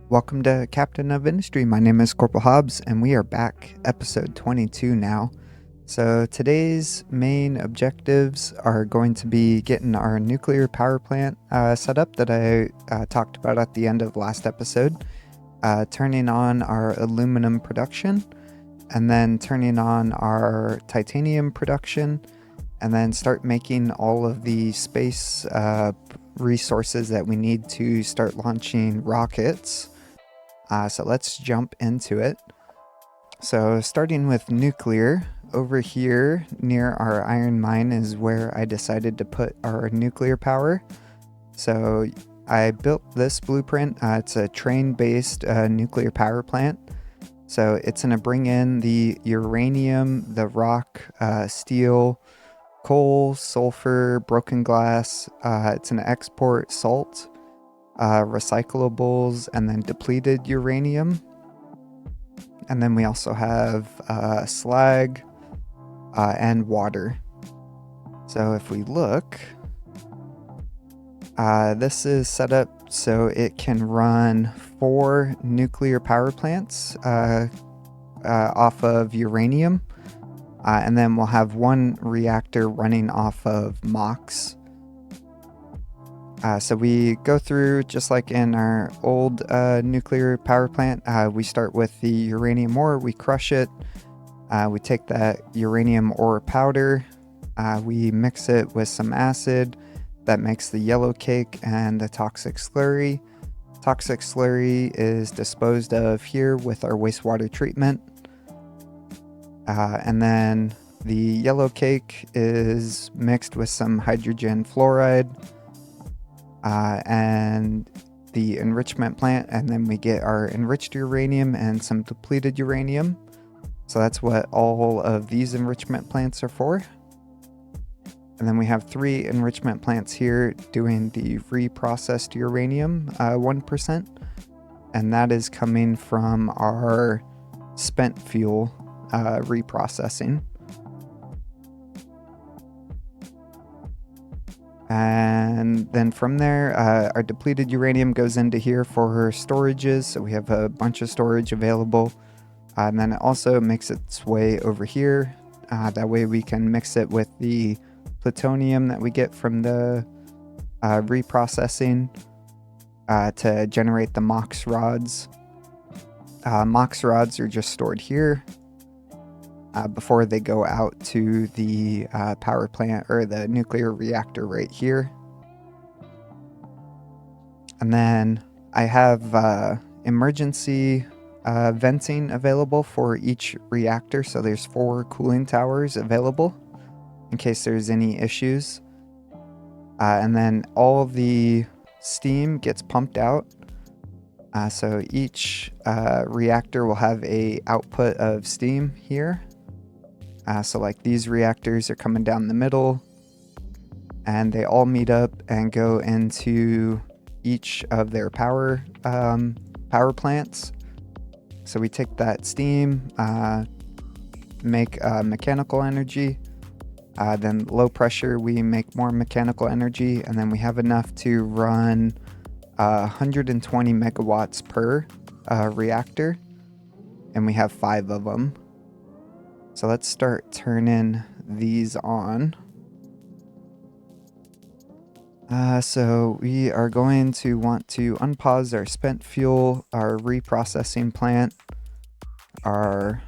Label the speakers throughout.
Speaker 1: Welcome to Captain of Industry. My name is Corporal Hobbs, and we are back, episode 22 now. So today's main objectives are going to be getting our nuclear power plant set up that I talked about at the end of last episode, turning on our aluminum production, and then turning on our titanium production, and then start making all of the space resources that we need to start launching rockets. So let's jump into it. So starting with nuclear, over here near our iron mine is where I decided to put our nuclear power. So I built this blueprint. It's a train-based nuclear power plant. So it's going to bring in the uranium, the rock, steel, coal, sulfur, broken glass. It's an export salt, recyclables, and then depleted uranium. And then we also have slag and water. So if we look, this is set up so it can run 4 nuclear power plants off of uranium. And then we'll have 1 reactor running off of MOX. So we go through just like in our old nuclear power plant. We start with the uranium ore, we crush it, we take that uranium ore powder, we mix it with some acid that makes the yellow cake and the toxic slurry. Toxic slurry is disposed of here with our wastewater treatment. And then the yellow cake is mixed with some hydrogen fluoride. And the enrichment plant, and then we get our enriched uranium and some depleted uranium. So that's what all of these enrichment plants are for. And then we have 3 enrichment plants here doing the reprocessed uranium 1%, and that is coming from our spent fuel reprocessing. And then from there, our depleted uranium goes into here for storages. So we have a bunch of storage available. And then it also makes its way over here. That way we can mix it with the plutonium that we get from the reprocessing to generate the MOX rods. MOX rods are just stored here before they go out to the power plant or the nuclear reactor right here. And then I have emergency venting available for each reactor. So there's 4 cooling towers available in case there's any issues. And then all of the steam gets pumped out. So each reactor will have a output of steam here. So like these reactors are coming down the middle, and they all meet up and go into each of their power plants. So we take that steam, make mechanical energy, then low pressure we make more mechanical energy, and then we have enough to run 120 megawatts per reactor, and we have 5 of them. So let's start turning these on. So we are going to want to unpause our spent fuel, our reprocessing plant, our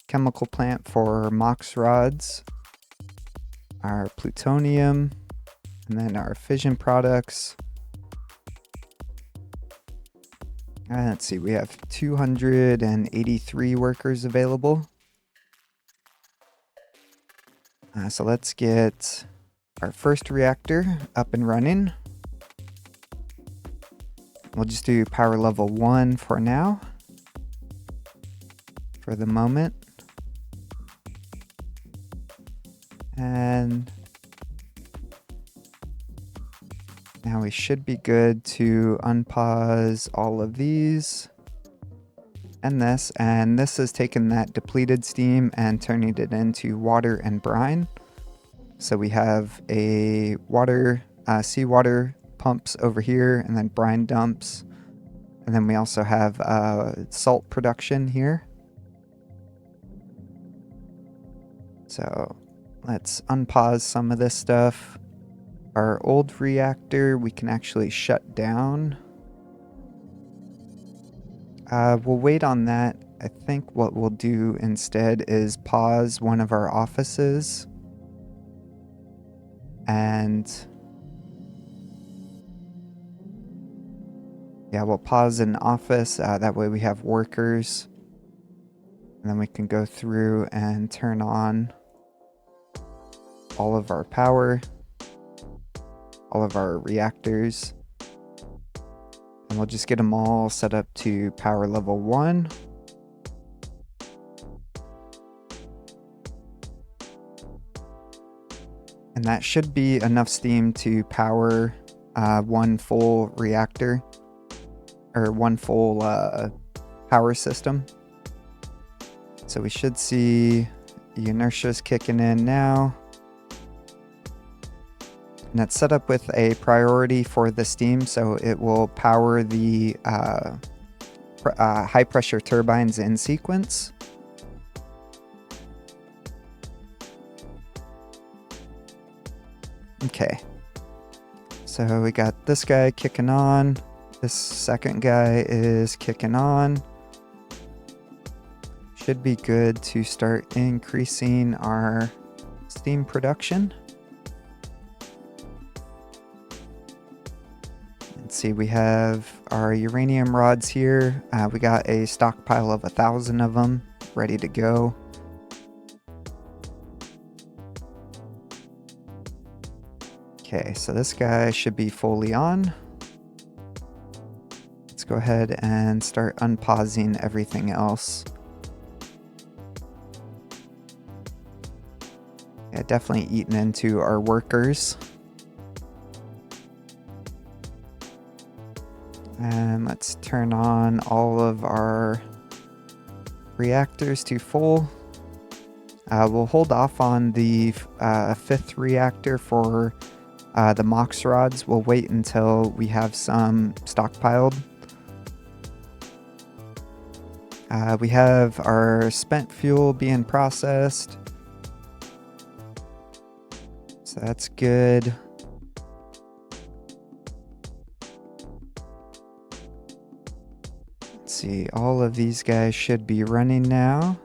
Speaker 1: chemical plant for MOX rods, our plutonium, and then our fission products. Let's see, we have 283 workers available. So let's get our first reactor up and running. We'll just do power level 1 for now, for the moment. And now we should be good to unpause all of these and this is taking that depleted steam and turning it into water and brine. So we have a seawater pumps over here, and then brine dumps. And then we also have salt production here. So let's unpause some of this stuff. Our old reactor we can actually shut down. We'll wait on that. I think what we'll do instead is pause one of our offices. And yeah, we'll pause an office. That way we have workers. And then we can go through and turn on all of our power, all of our reactors. And we'll just get them all set up to power level 1. And that should be enough steam to power one full reactor, or one full power system. So we should see the inertia's kicking in now. And it's set up with a priority for the steam, so it will power the high pressure turbines in sequence. Okay, so we got this guy kicking on. This second guy is kicking on. Should be good to start increasing our steam production. Let's see, we have our uranium rods here. We got a stockpile of 1,000 of them ready to go. Okay, so this guy should be fully on. Let's go ahead and start unpausing everything else. Yeah, definitely eating into our workers. And let's turn on all of our reactors to full. We'll hold off on the 5th reactor for the MOX rods. We'll wait until we have some stockpiled. We have our spent fuel being processed. So that's good. Let's see, all of these guys should be running now.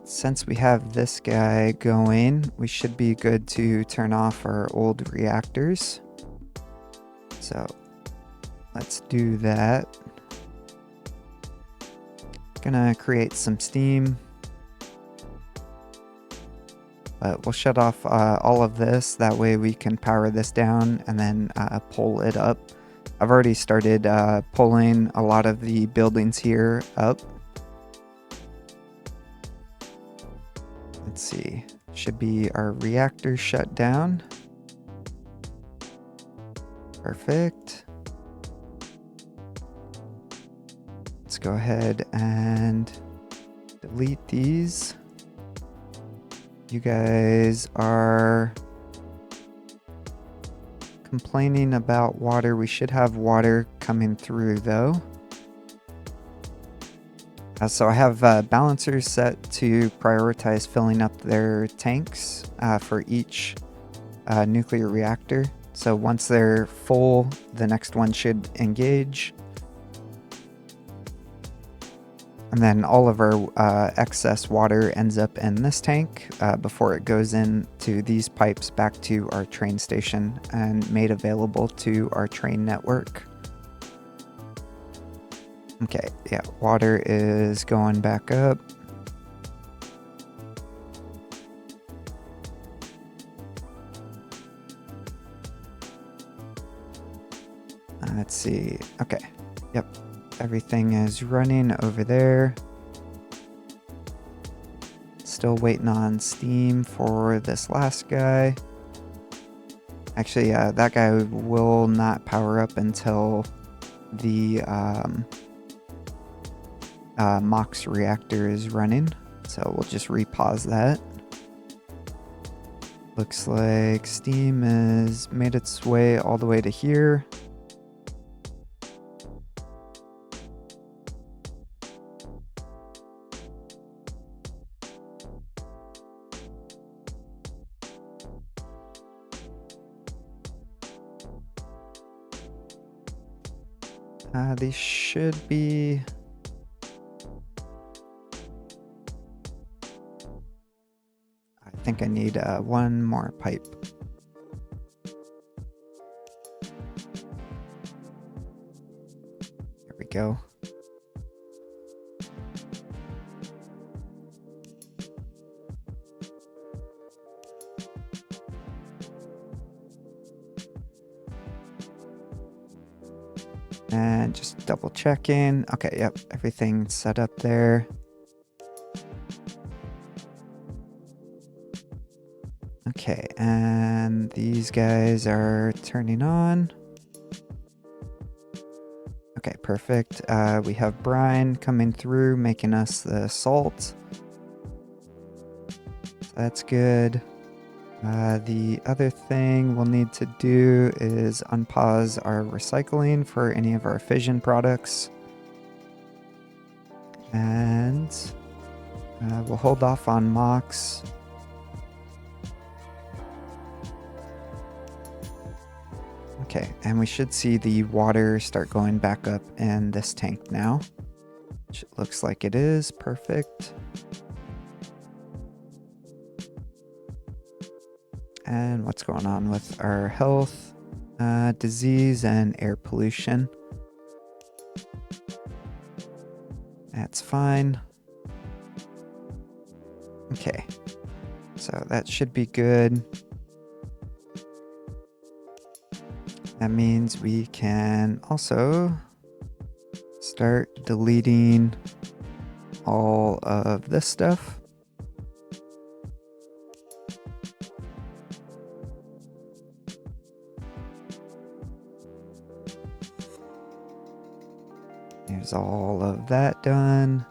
Speaker 1: Since we have this guy going, we should be good to turn off our old reactors. So let's do that. Gonna create some steam. But we'll shut off all of this. That way we can power this down and then pull it up. I've already started pulling a lot of the buildings here up. Let's see, should be our reactor shut down. Perfect. Let's go ahead and delete these. You guys are complaining about water. We should have water coming through though. So I have balancers set to prioritize filling up their tanks for each nuclear reactor. So once they're full, the next one should engage. And then all of our excess water ends up in this tank before it goes into these pipes back to our train station and made available to our train network. Okay, yeah, water is going back up. Let's see. Okay, yep, everything is running over there. Still waiting on steam for this last guy. Actually, that guy will not power up until the MOX reactor is running, so we'll just repause that. Looks like steam has made its way all the way to here. These should be... I think I need one more pipe. There we go. And just double checking. Okay, yep, everything's set up there. Okay, and these guys are turning on. Okay, perfect. We have brine coming through, making us the salt. So that's good. The other thing we'll need to do is unpause our recycling for any of our fission products. And we'll hold off on mocks. Okay, and we should see the water start going back up in this tank now, which looks like it is. Perfect. And what's going on with our health, disease, and air pollution? That's fine. Okay, so that should be good. That means we can also start deleting all of this stuff. There's all of that done.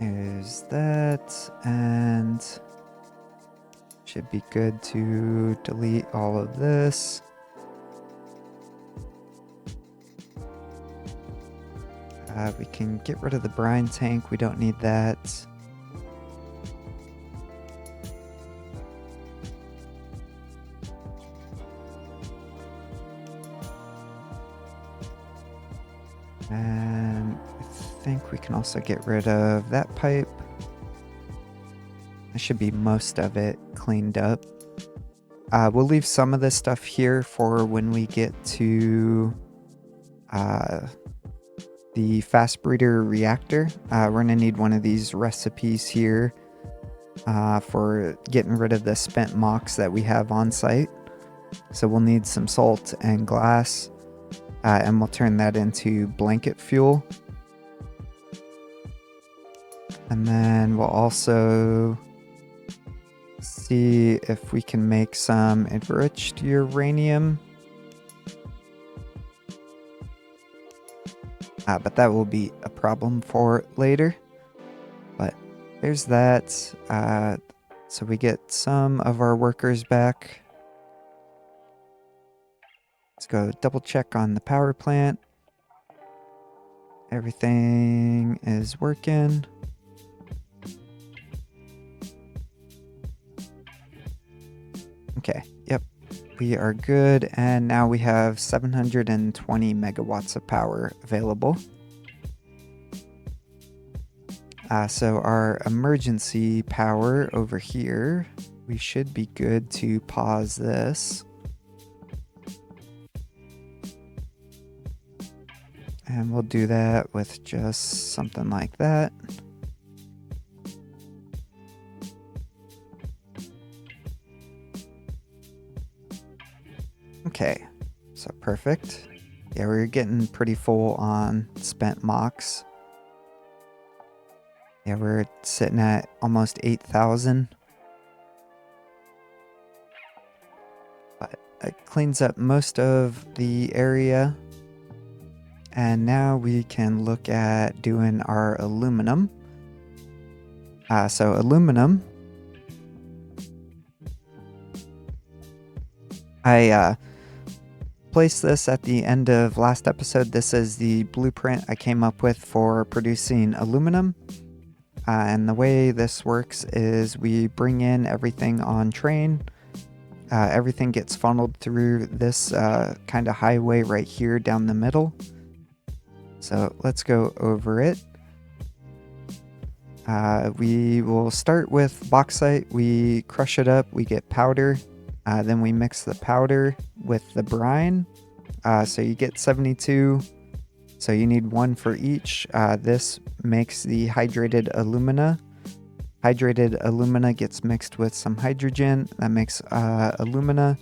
Speaker 1: There's that, and should be good to delete all of this. We can get rid of the brine tank. We don't need that. And I think we can also get rid of that pipe. That should be most of it cleaned up. We'll leave some of this stuff here for when we get to the fast breeder reactor. We're gonna need one of these recipes here for getting rid of the spent mocks that we have on site. So we'll need some salt and glass, and we'll turn that into blanket fuel. And then we'll also see if we can make some enriched uranium. But that will be a problem for later. But there's that. So we get some of our workers back. Let's go double check on the power plant. Everything is working. Okay, yep, we are good. And now we have 720 megawatts of power available. So our emergency power over here, we should be good to pause this. And we'll do that with just something like that. Okay, so perfect. Yeah, we're getting pretty full on spent mocks. Yeah, we're sitting at almost 8,000. But it cleans up most of the area. And now we can look at doing our aluminum. So aluminum, I placed this at the end of last episode. This is the blueprint I came up with for producing aluminum. And the way this works is we bring in everything on train. Everything gets funneled through this kind of highway right here down the middle. So let's go over it. We will start with bauxite. We crush it up, we get powder. Then we mix the powder with the brine. So you get 72. So you need one for each. This makes the hydrated alumina. Hydrated alumina gets mixed with some hydrogen. That makes alumina.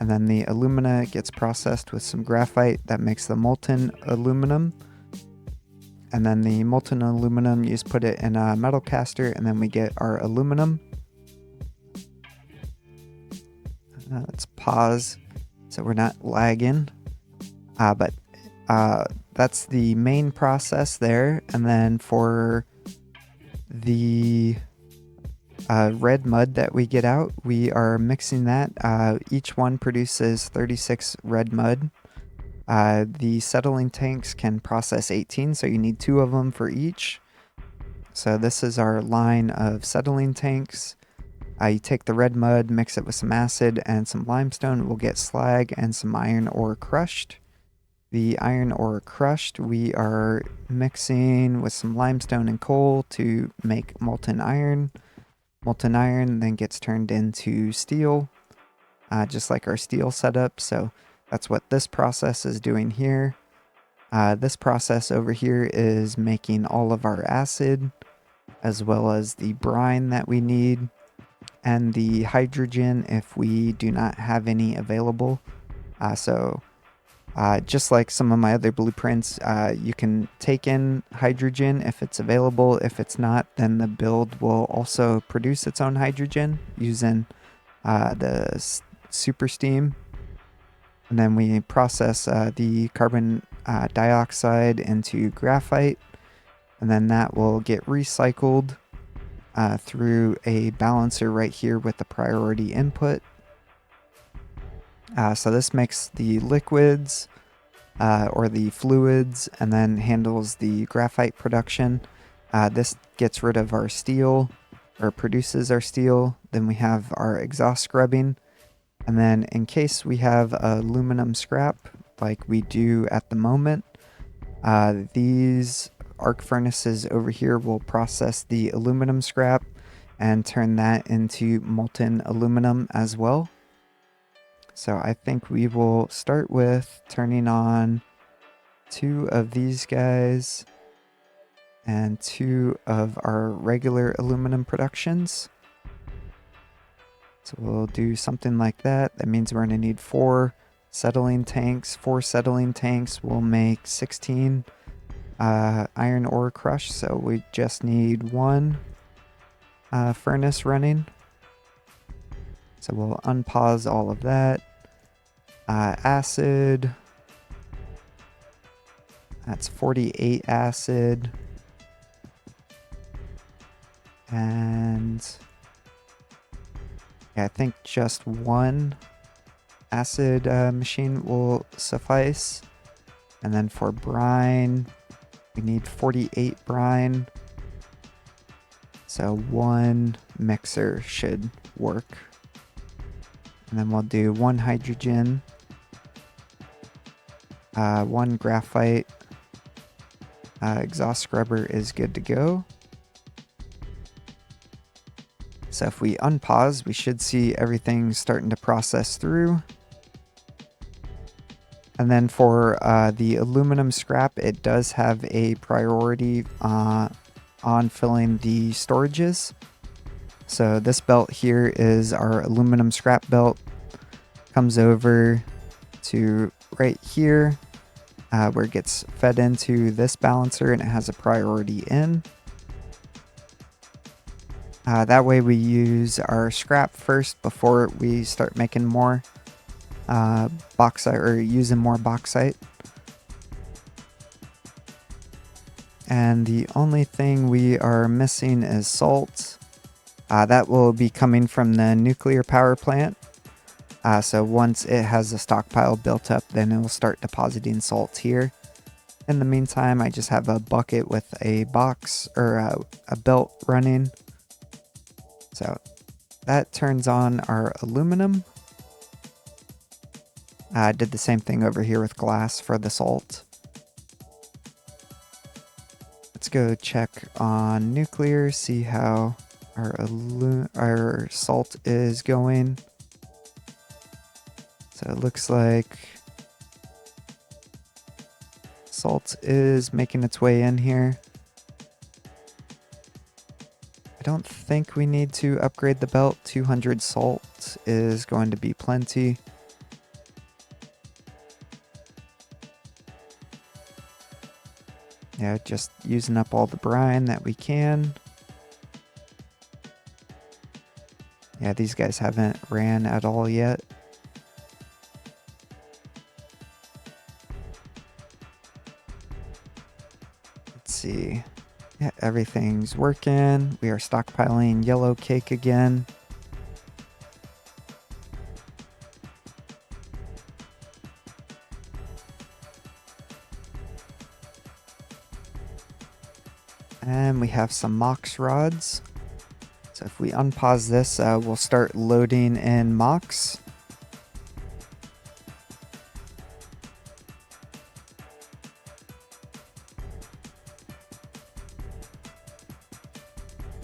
Speaker 1: And then the alumina gets processed with some graphite. That makes the molten aluminum. And then the molten aluminum, you just put it in a metal caster, and then we get our aluminum. Let's pause so we're not lagging. But that's the main process there. And then for the red mud that we get out, we are mixing that. Each one produces 36 red mud. The settling tanks can process 18, so you need 2 of them for each. So this is our line of settling tanks. You take the red mud, mix it with some acid and some limestone. We'll get slag and some iron ore crushed. The iron ore crushed, we are mixing with some limestone and coal to make molten iron. Molten iron then gets turned into steel, just like our steel setup. So that's what this process is doing here. This process over here is making all of our acid, as well as the brine that we need, and the hydrogen if we do not have any available. Just like some of my other blueprints, you can take in hydrogen if it's available. If it's not, then the build will also produce its own hydrogen using the super steam. And then we process the carbon dioxide into graphite, and then that will get recycled through a balancer right here with the priority input. So this makes the liquids or the fluids, and then handles the graphite production. This gets rid of our steel, or produces our steel. Then we have our exhaust scrubbing. And then in case we have aluminum scrap, like we do at the moment, these arc furnaces over here will process the aluminum scrap and turn that into molten aluminum as well. So I think we will start with turning on 2 of these guys and 2 of our regular aluminum productions. So we'll do something like that. That means we're going to need 4 settling tanks. 4 settling tanks will make 16 iron ore crush. So we just need 1 furnace running. So we'll unpause all of that. Acid. That's 48 acid. And yeah, I think just 1 acid machine will suffice. And then for brine, we need 48 brine. So 1 mixer should work. And then we'll do 1 hydrogen, 1 graphite. Exhaust scrubber is good to go. So if we unpause, we should see everything starting to process through. And then for the aluminum scrap, it does have a priority on filling the storages. So this belt here is our aluminum scrap belt. Comes over to right here where it gets fed into this balancer, and it has a priority in. That way we use our scrap first before we start making more bauxite, or using more bauxite. And the only thing we are missing is salt. That will be coming from the nuclear power plant. So once it has a stockpile built up, then it will start depositing salt here. In the meantime, I just have a bucket with a box or a belt running. So that turns on our aluminum. I did the same thing over here with glass for the salt. Let's go check on nuclear, see how our salt is going. So it looks like salt is making its way in here. I don't think we need to upgrade the belt. 200 salt is going to be plenty. Yeah, just using up all the brine that we can. Yeah, these guys haven't ran at all yet. Let's see. Yeah, everything's working. We are stockpiling yellow cake again. And we have some mox rods. So if we unpause this, we'll start loading in mox.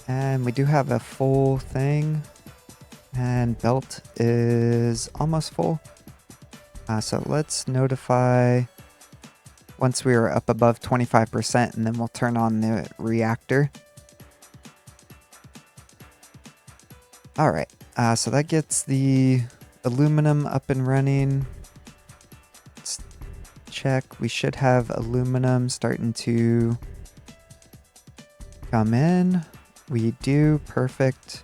Speaker 1: And we do have a full thing. And belt is almost full. So let's notify once we are up above 25%, and then we'll turn on the reactor. All right, so that gets the aluminum up and running. Let's check. We should have aluminum starting to come in. We do. Perfect.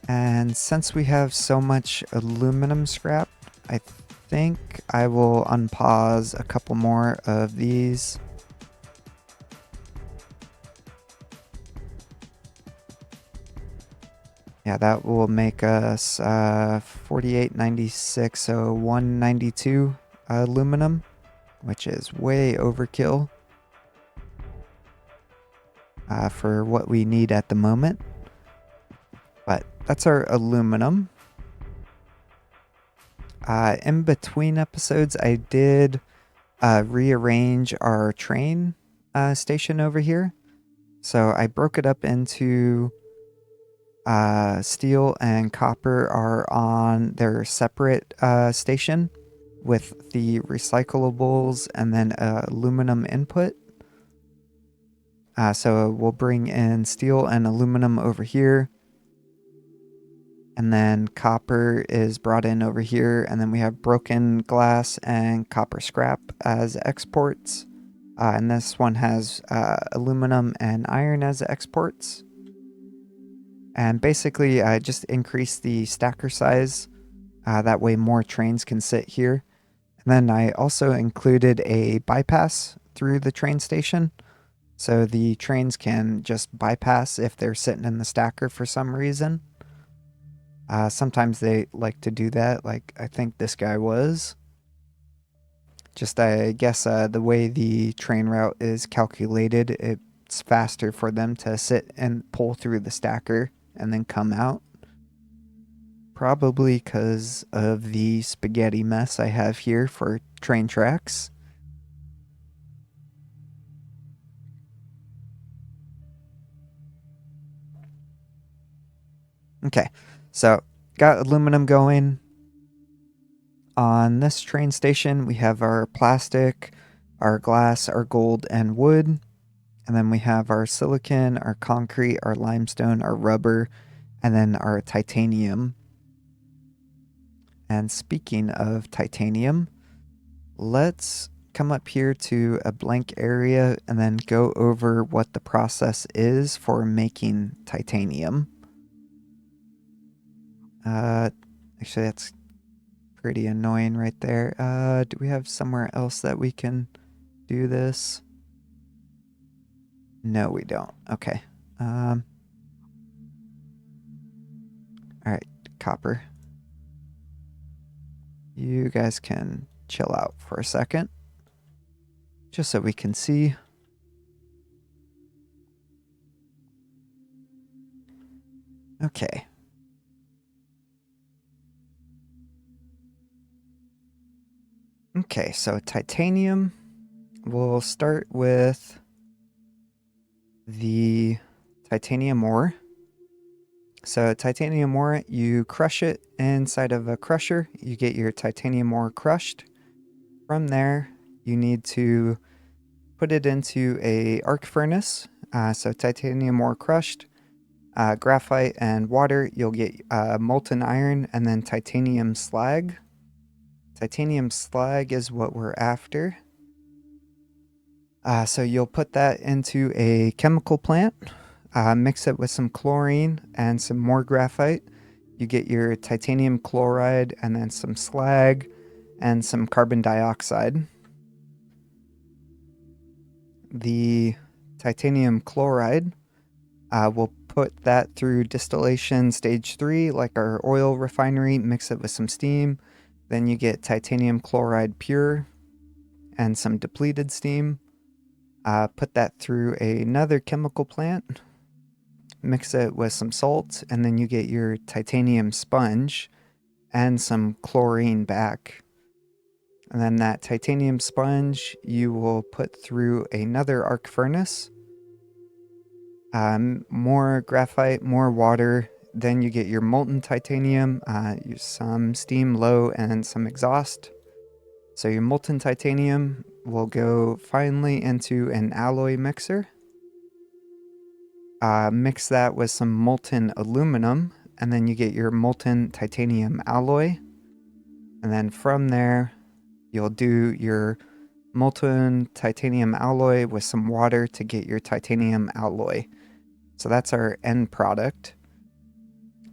Speaker 1: And since we have so much aluminum scrap, I think I will unpause a couple more of these. Yeah, that will make us 4896, so 192 aluminum, which is way overkill for what we need at the moment. But that's our aluminum. In between episodes, I did rearrange our train station over here. So I broke it up into steel and copper are on their separate station with the recyclables and then aluminum input. So we'll bring in steel and aluminum over here. And then copper is brought in over here. And then we have broken glass and copper scrap as exports. And this one has aluminum and iron as exports. And basically, just increase the stacker size. That way more trains can sit here. And then I also included a bypass through the train station. So the trains can just bypass if they're sitting in the stacker for some reason. Sometimes they like to do that, like I think this guy was. Just, I guess, the way the train route is calculated, it's faster for them to sit and pull through the stacker and then come out. Probably because of the spaghetti mess I have here for train tracks. Okay, so got aluminum going. On this train station, we have our plastic, our glass, our gold, and wood. And then we have our silicon, our concrete, our limestone, our rubber, and then our titanium. And speaking of titanium, let's come up here to a blank area and then go over what the process is for making titanium. Actually, that's pretty annoying right there. Do we have somewhere else that we can do this? No, we don't. Okay. All right, copper. You guys can chill out for a second, just so we can see. Okay. Okay, so titanium. We'll start with the titanium ore. So titanium ore, you crush it inside of a crusher. You get your titanium ore crushed. From there, you need to put it into a arc furnace. So titanium ore crushed, graphite and water. You'll get molten iron and then titanium slag. Titanium slag is what we're after. So you'll put that into a chemical plant, mix it with some chlorine and some more graphite. You get your titanium chloride and then some slag and some carbon dioxide. The titanium chloride, we'll put that through distillation stage 3, like our oil refinery, mix it with some steam. Then you get titanium chloride pure and some depleted steam. Put that through another chemical plant, mix it with some salt, and then you get your titanium sponge and some chlorine back. And then that titanium sponge you will put through another arc furnace. More graphite, more water. Then you get your molten titanium, use some steam low and some exhaust. So your molten titanium will go finally into an alloy mixer. Mix that with some molten aluminum, and then you get your molten titanium alloy. And then from there, you'll do your molten titanium alloy with some water to get your titanium alloy. So that's our end product.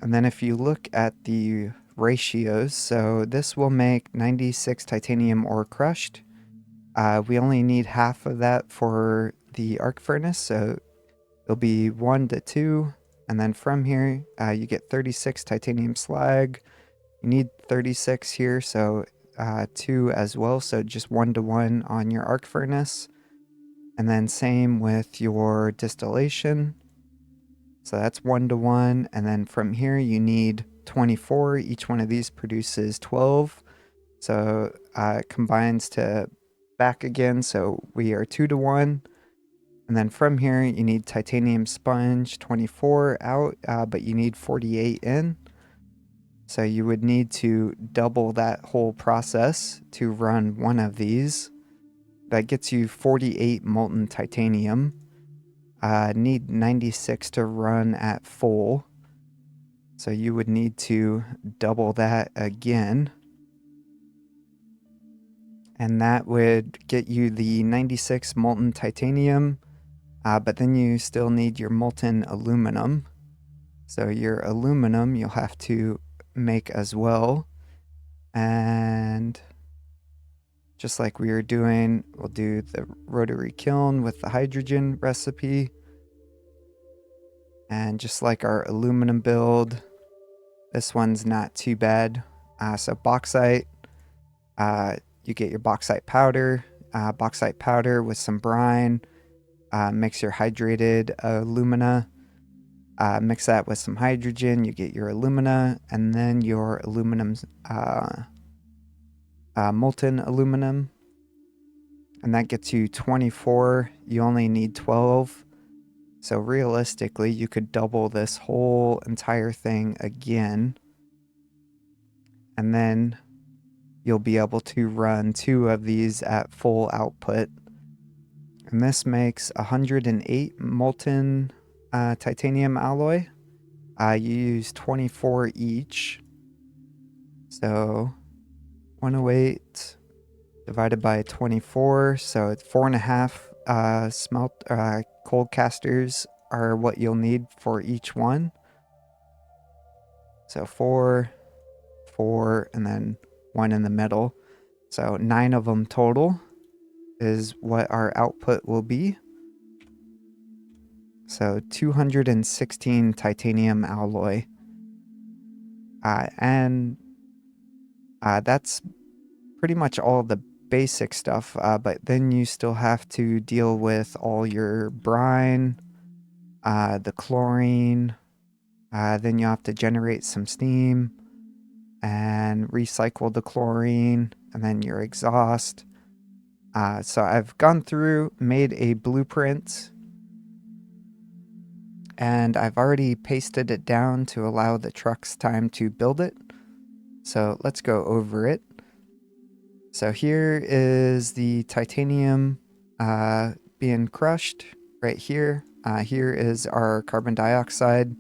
Speaker 1: And then if you look at the ratios, so this will make 96 titanium ore crushed. We only need half of that for the arc furnace, so it'll be 1 to 2. And then from here, you get 36 titanium slag. You need 36 here, so 2 as well, so just 1 to 1 on your arc furnace. And then same with your distillation. So that's 1 to 1. And then from here, you need 24. Each one of these produces 12. So it combines to back again. So we are 2 to 1. And then from here, you need titanium sponge 24 out, but you need 48 in. So you would need to double that whole process to run one of these. That gets you 48 molten titanium. Need 96 to run at full. So you would need to double that again. And that would get you the 96 molten titanium, but then you still need your molten aluminum. So your aluminum you'll have to make as well. And just like we were doing, we'll do the rotary kiln with the hydrogen recipe. And just like our aluminum build, this one's not too bad. So bauxite, you get your bauxite powder with some brine, mix your hydrated alumina, mix that with some hydrogen, you get your alumina, and then your aluminum's molten aluminum, and that gets you 24. You only need 12. So realistically, you could double this whole entire thing again, and then you'll be able to run 2 of these at full output. And this makes 108 molten titanium alloy. You use 24 each. So 108 divided by 24. So it's 4.5 cold casters are what you'll need for each one. So 4, 4, and then 1 in the middle. So 9 of them total. is what our output will be. So 216 titanium alloy. And that's pretty much all the basic stuff, but then you still have to deal with all your brine, the chlorine, then you have to generate some steam and recycle the chlorine, and then your exhaust. So I've gone through, made a blueprint, and I've already pasted it down to allow the trucks time to build it. So let's go over it. So here is the titanium being crushed right here. Here is our carbon dioxide,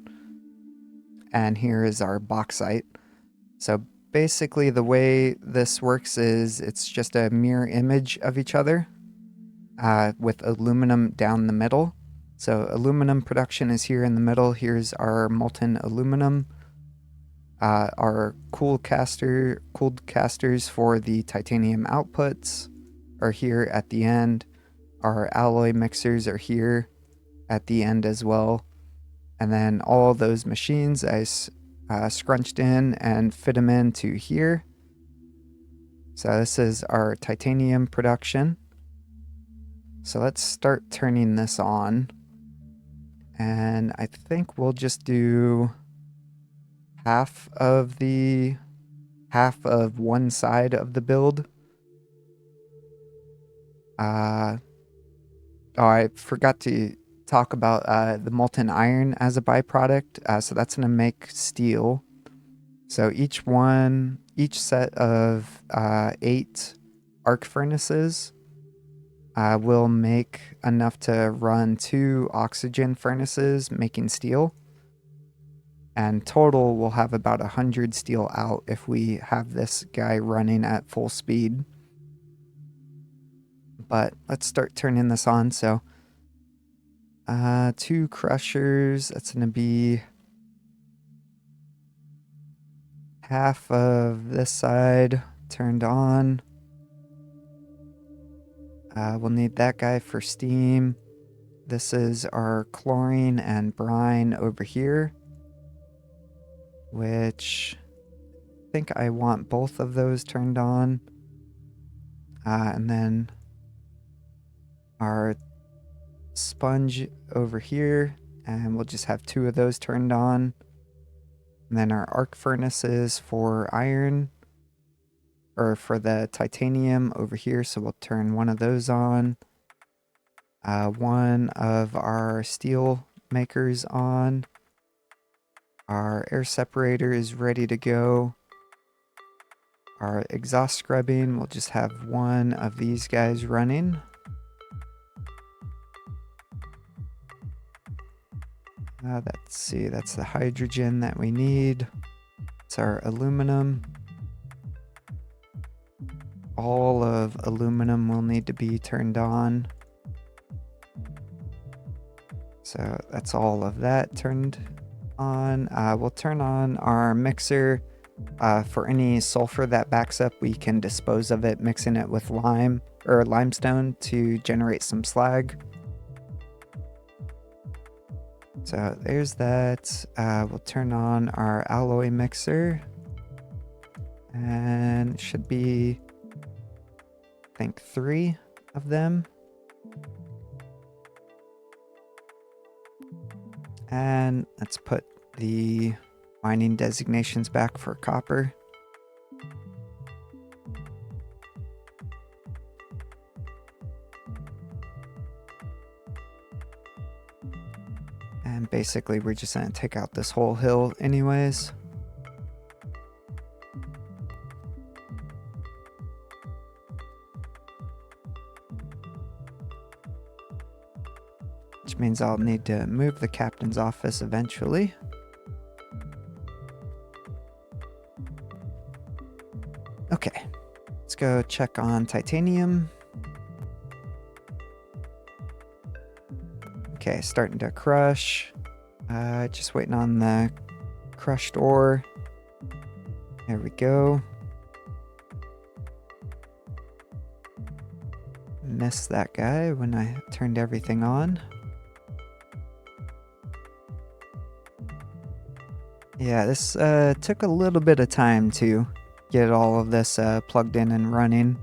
Speaker 1: and here is our bauxite. So basically the way this works is it's just a mirror image of each other with aluminum down the middle. So aluminum production is here in the middle. Here's our molten aluminum. Our cooled casters for the titanium outputs are here at the end. Our alloy mixers are here at the end as well. And then all those machines I scrunched in and fit them into here. So this is our titanium production. So let's start turning this on. And I think we'll just do half of one side of the build. I forgot to talk about the molten iron as a byproduct. So that's going to make steel. So each set of 8 arc furnaces will make enough to run 2 oxygen furnaces making steel. And total, we'll have about 100 steel out if we have this guy running at full speed. But let's start turning this on. So 2 crushers, that's going to be half of this side turned on. We'll need that guy for steam. This is our chlorine and brine over here, which I think I want both of those turned on. And then our sponge over here, and we'll just have 2 of those turned on. And then our arc furnaces for iron, or for the titanium over here, so we'll turn one of those on. One of our steel makers on. Our air separator is ready to go. Our exhaust scrubbing, we'll just have one of these guys running. Let's see, that's the hydrogen that we need. It's our aluminum. All of aluminum will need to be turned on. So that's all of that turned on. We'll turn on our mixer. For any sulfur that backs up, we can dispose of it, mixing it with limestone to generate some slag. So there's that. We'll turn on our alloy mixer. And it should be, I think, 3 of them. And let's put the mining designations back for copper. And basically we're just going to take out this whole hill anyways. Which means I'll need to move the captain's office eventually. Okay, let's go check on titanium. Okay, starting to crush. Just waiting on the crushed ore. There we go. missed that guy when I turned everything on. Yeah, this took a little bit of time to get all of this plugged in and running.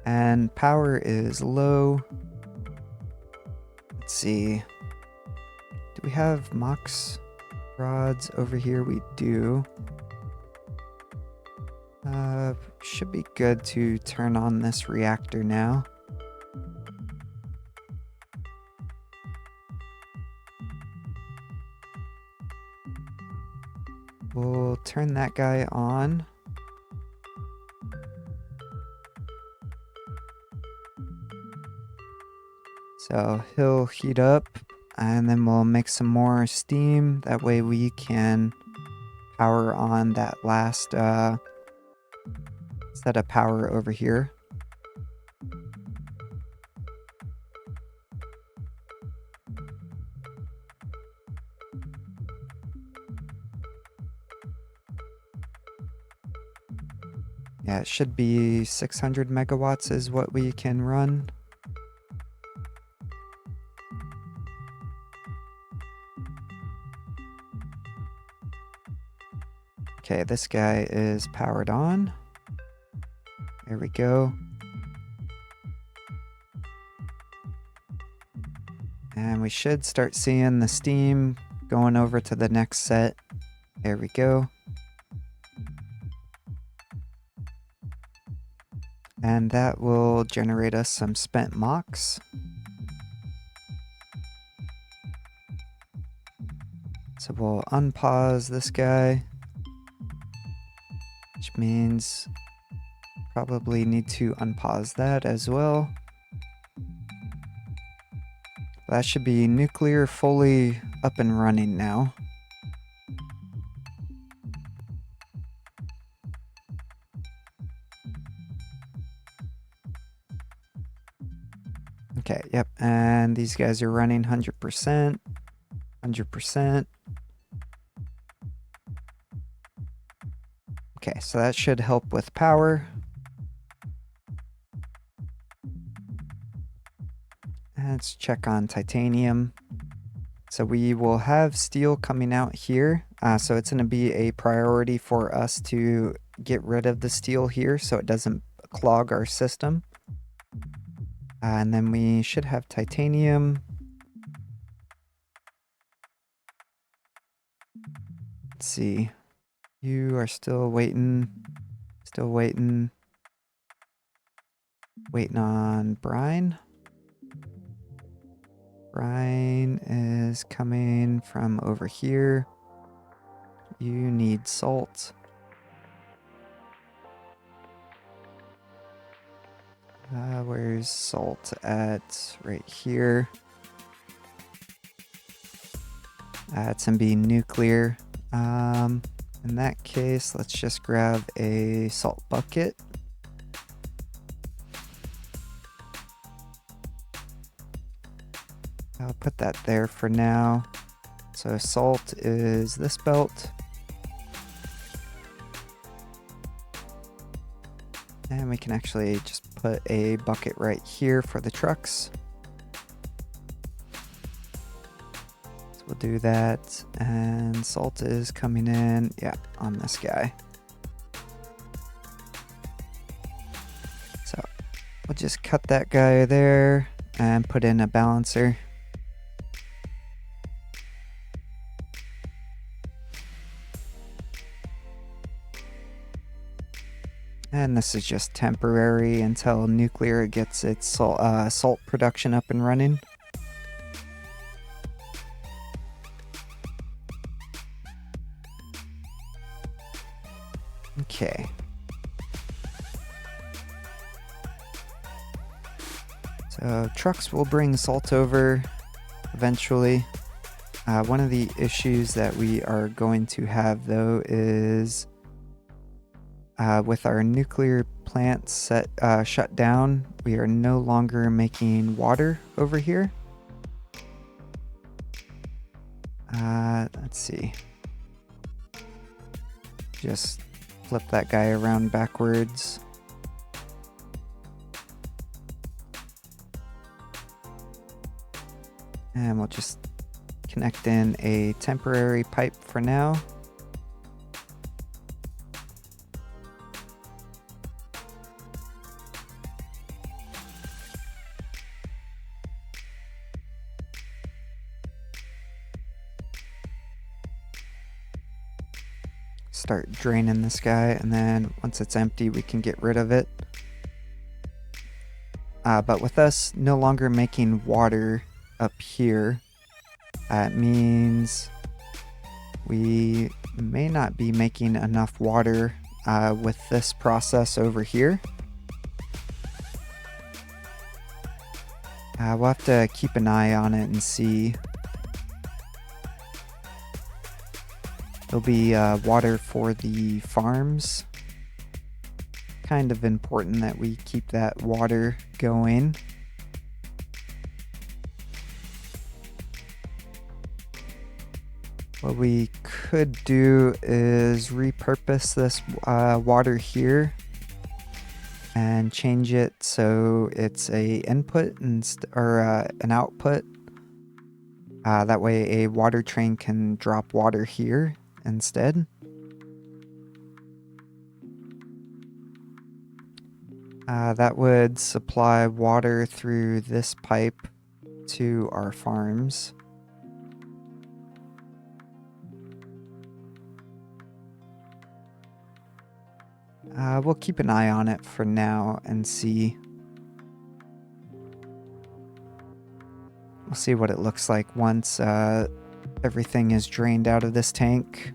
Speaker 1: And power is low. Let's see. Do we have Mox rods over here? We do. Should be good to turn on this reactor now. We'll turn that guy on. So he'll heat up, and then we'll make some more steam. That way we can power on that last set of power over here. Yeah, it should be 600 megawatts is what we can run. Okay, this guy is powered on. There we go. And we should start seeing the steam going over to the next set. There we go. And that will generate us some spent mox. So we'll unpause this guy, which means probably need to unpause that as well. That should be nuclear fully up and running now. Okay, yep, and these guys are running 100%, 100%. Okay, so that should help with power. Let's check on titanium. So we will have steel coming out here. So it's going to be a priority for us to get rid of the steel here so it doesn't clog our system. And then we should have titanium. Let's see. You are still waiting. Still waiting. Waiting on brine. Brine is coming from over here. You need salt. Where's salt at? Right here. It's gonna be nuclear. In that case, let's just grab a salt bucket. I'll put that there for now. So salt is this belt. And we can actually just put a bucket right here for the trucks. So we'll do that. And salt is coming in, yeah, on this guy. So we'll just cut that guy there and put in a balancer. And this is just temporary until nuclear gets its salt production up and running. Okay. So trucks will bring salt over eventually. One of the issues that we are going to have though is with our nuclear plant shut down, we are no longer making water over here. Let's see. Just flip that guy around backwards. And we'll just connect in a temporary pipe for now. Start draining this guy, and then once it's empty, we can get rid of it. But with us no longer making water up here, it means we may not be making enough water with this process over here. We'll have to keep an eye on it and see. There'll be water for the farms. Kind of important that we keep that water going. What we could do is repurpose this water here and change it so it's a input or an output. That way a water train can drop water here instead. That would supply water through this pipe to our farms. We'll keep an eye on it for now and see. We'll see what it looks like once everything is drained out of this tank.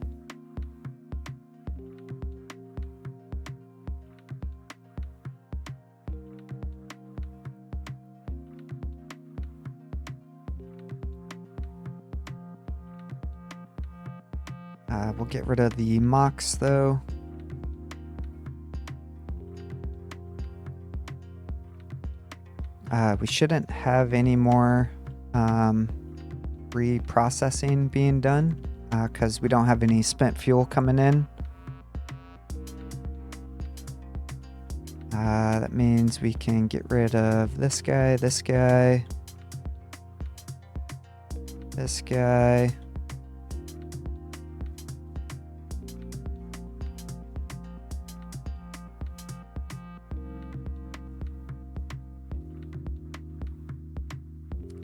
Speaker 1: We'll get rid of the mocks though. We shouldn't have any more reprocessing being done because we don't have any spent fuel coming in. That means we can get rid of this guy, this guy, this guy.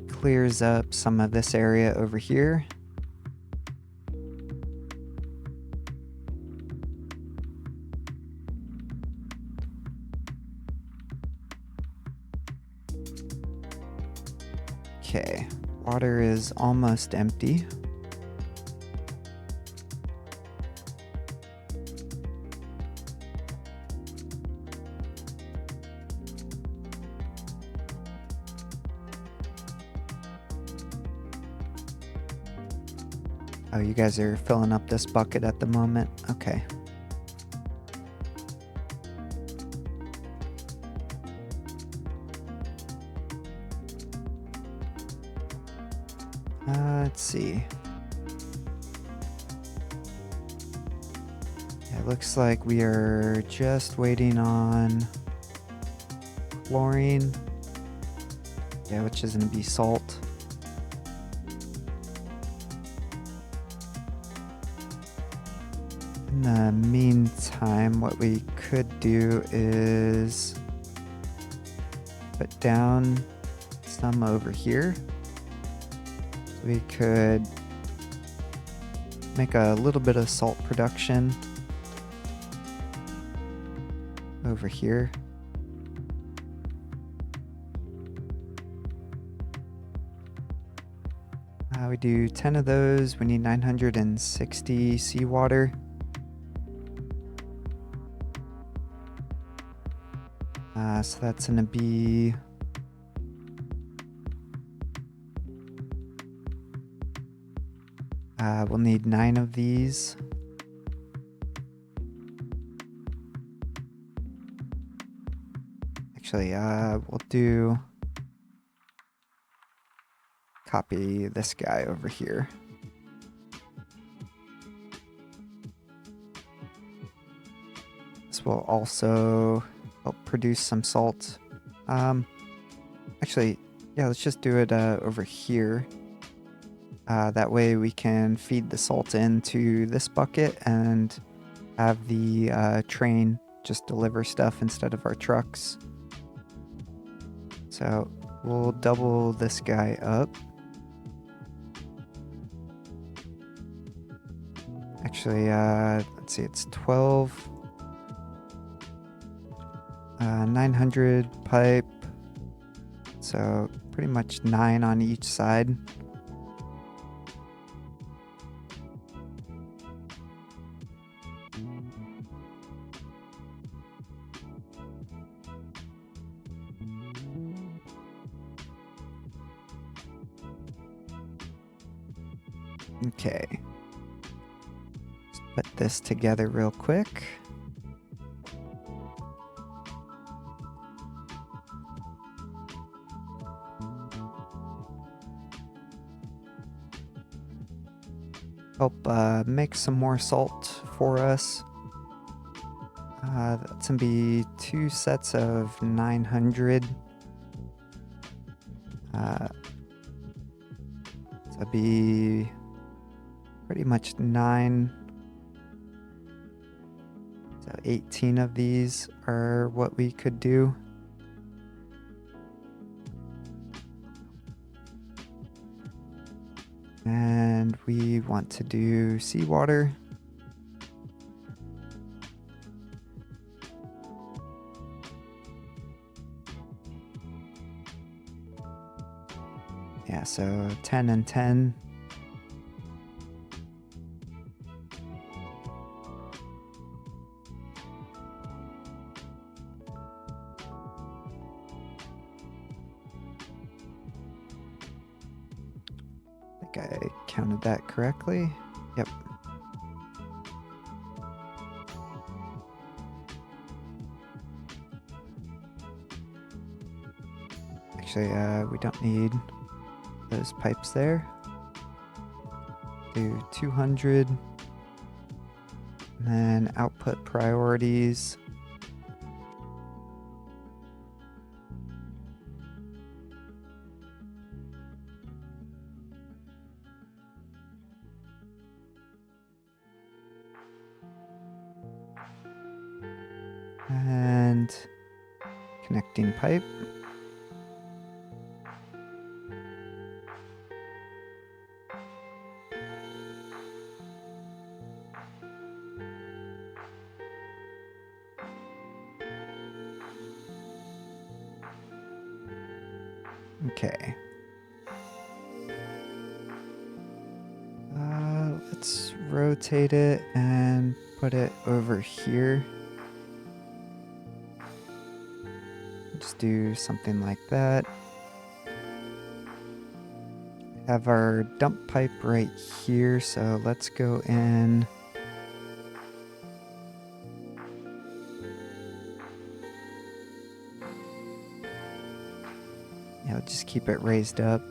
Speaker 1: Clears up some of this area over here. Okay, water is almost empty. Oh, you guys are filling up this bucket at the moment? Okay. Let's see. Yeah, it looks like we are just waiting on chlorine. Yeah, which is going to be salt. In the meantime, what we could do is put down some over here. We could make a little bit of salt production over here. We do 10 of those. We need 960 seawater. So that's going to be we'll need 9 of these. Actually, we'll do copy this guy over here. This will also help produce some salt. Actually, yeah, let's just do it over here. That way we can feed the salt into this bucket and have the train just deliver stuff instead of our trucks. So we'll double this guy up. Actually, let's see, it's 12, 900 pipe. So pretty much 9 on each side. Okay. Just put this together real quick. Help make some more salt for us. That's gonna be 2 sets of 900. So that'd be pretty much 9. So 18 of these are what we could do. And we want to do seawater. Yeah, so 10 and 10. I think I counted that correctly. Yep. Actually, we don't need those pipes there. Do 200. And then output priorities. And connecting pipe. Okay. Let's rotate it and put it over here. Just do something like that. Have our dump pipe right here, so let's go in. Yeah, just keep it raised up.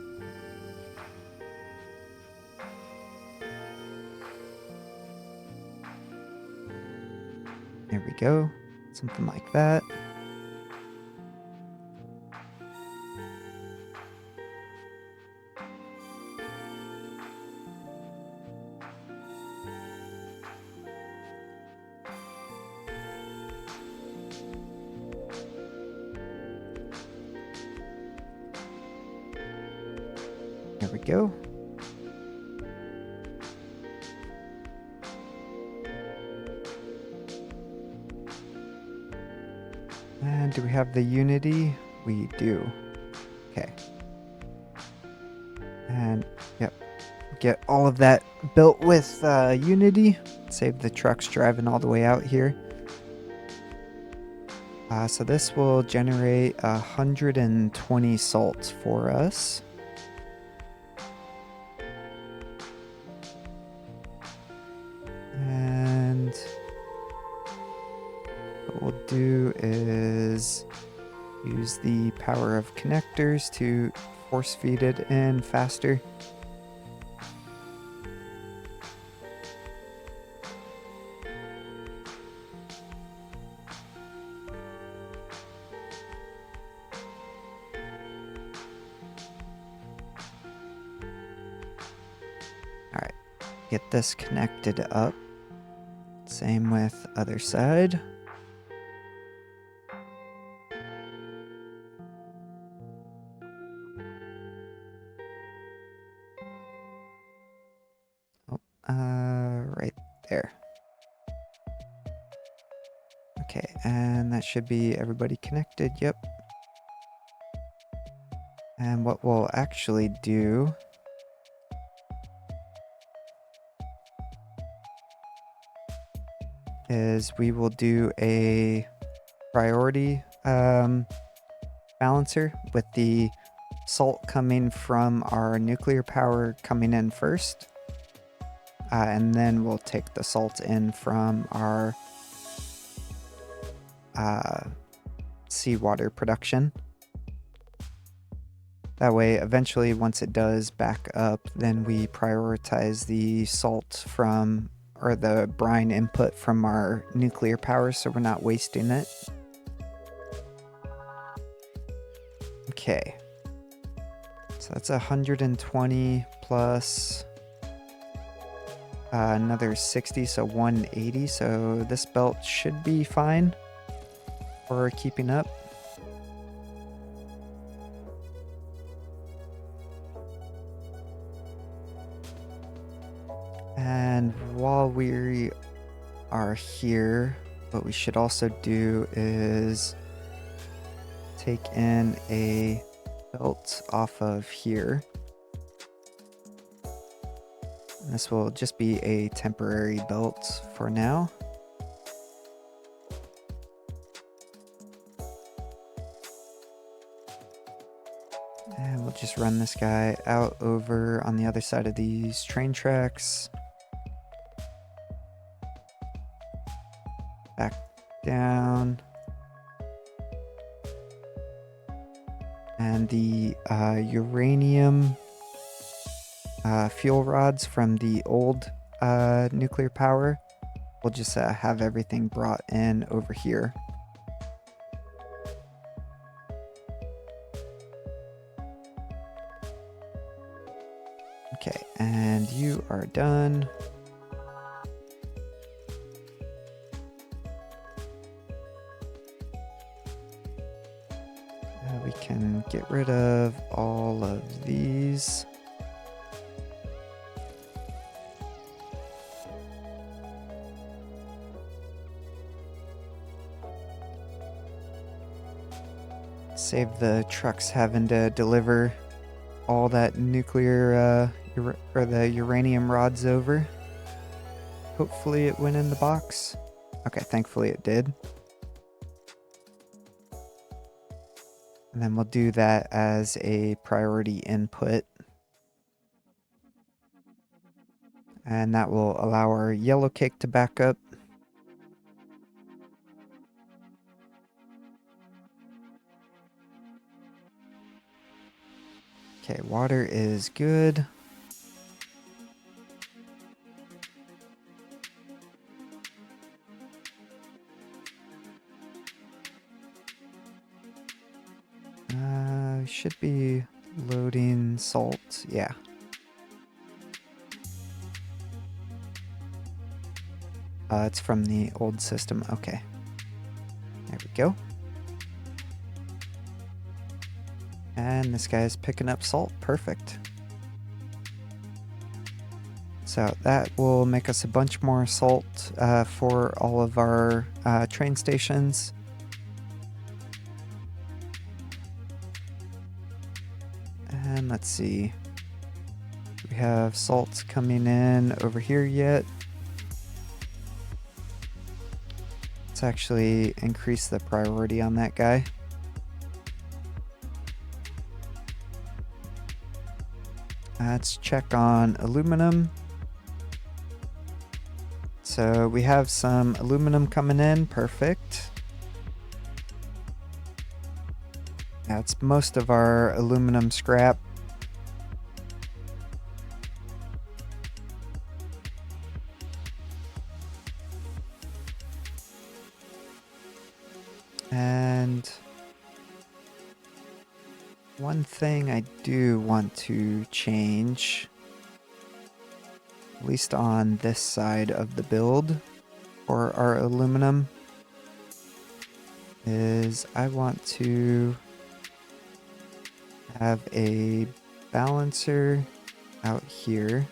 Speaker 1: There we go. Something like that. There we go. And do we have the Unity? We do. Okay. And yep, get all of that built with Unity. Save the trucks driving all the way out here. So this will generate 120 salt for us. And what we'll do is use the power of connectors to force feed it in faster. get this connected up. Same with other side. Oh, right there. Okay, and that should be everybody connected. Yep. And what we'll actually do is we will do a priority balancer with the salt coming from our nuclear power coming in first. And then we'll take the salt in from our seawater production. That way, eventually, once it does back up, then we prioritize the salt from, or the brine input from our nuclear power so we're not wasting it. Okay. So that's 120 plus another 60, so 180. So this belt should be fine for keeping up. And while we are here, what we should also do is take in a belt off of here. And this will just be a temporary belt for now. And we'll just run this guy out over on the other side of these train tracks. Back down. And the uranium fuel rods from the old nuclear power, we'll just have everything brought in over here. Okay, and you are done. We can get rid of all of these. Save the trucks having to deliver all that nuclear or the uranium rods over. Hopefully it went in the box. Okay, thankfully it did. And then we'll do that as a priority input. And that will allow our yellow cake to back up. Okay, water is good. Should be loading salt. Yeah. It's from the old system. Okay. There we go. And this guy's picking up salt. Perfect. So that will make us a bunch more salt for all of our train stations. And let's see. Do we have salts coming in over here yet? Let's actually increase the priority on that guy. Let's check on aluminum. So we have some aluminum coming in. Perfect. That's most of our aluminum scrap. And one thing I do want to change at least on this side of the build for our aluminum, is I want to have a balancer out here.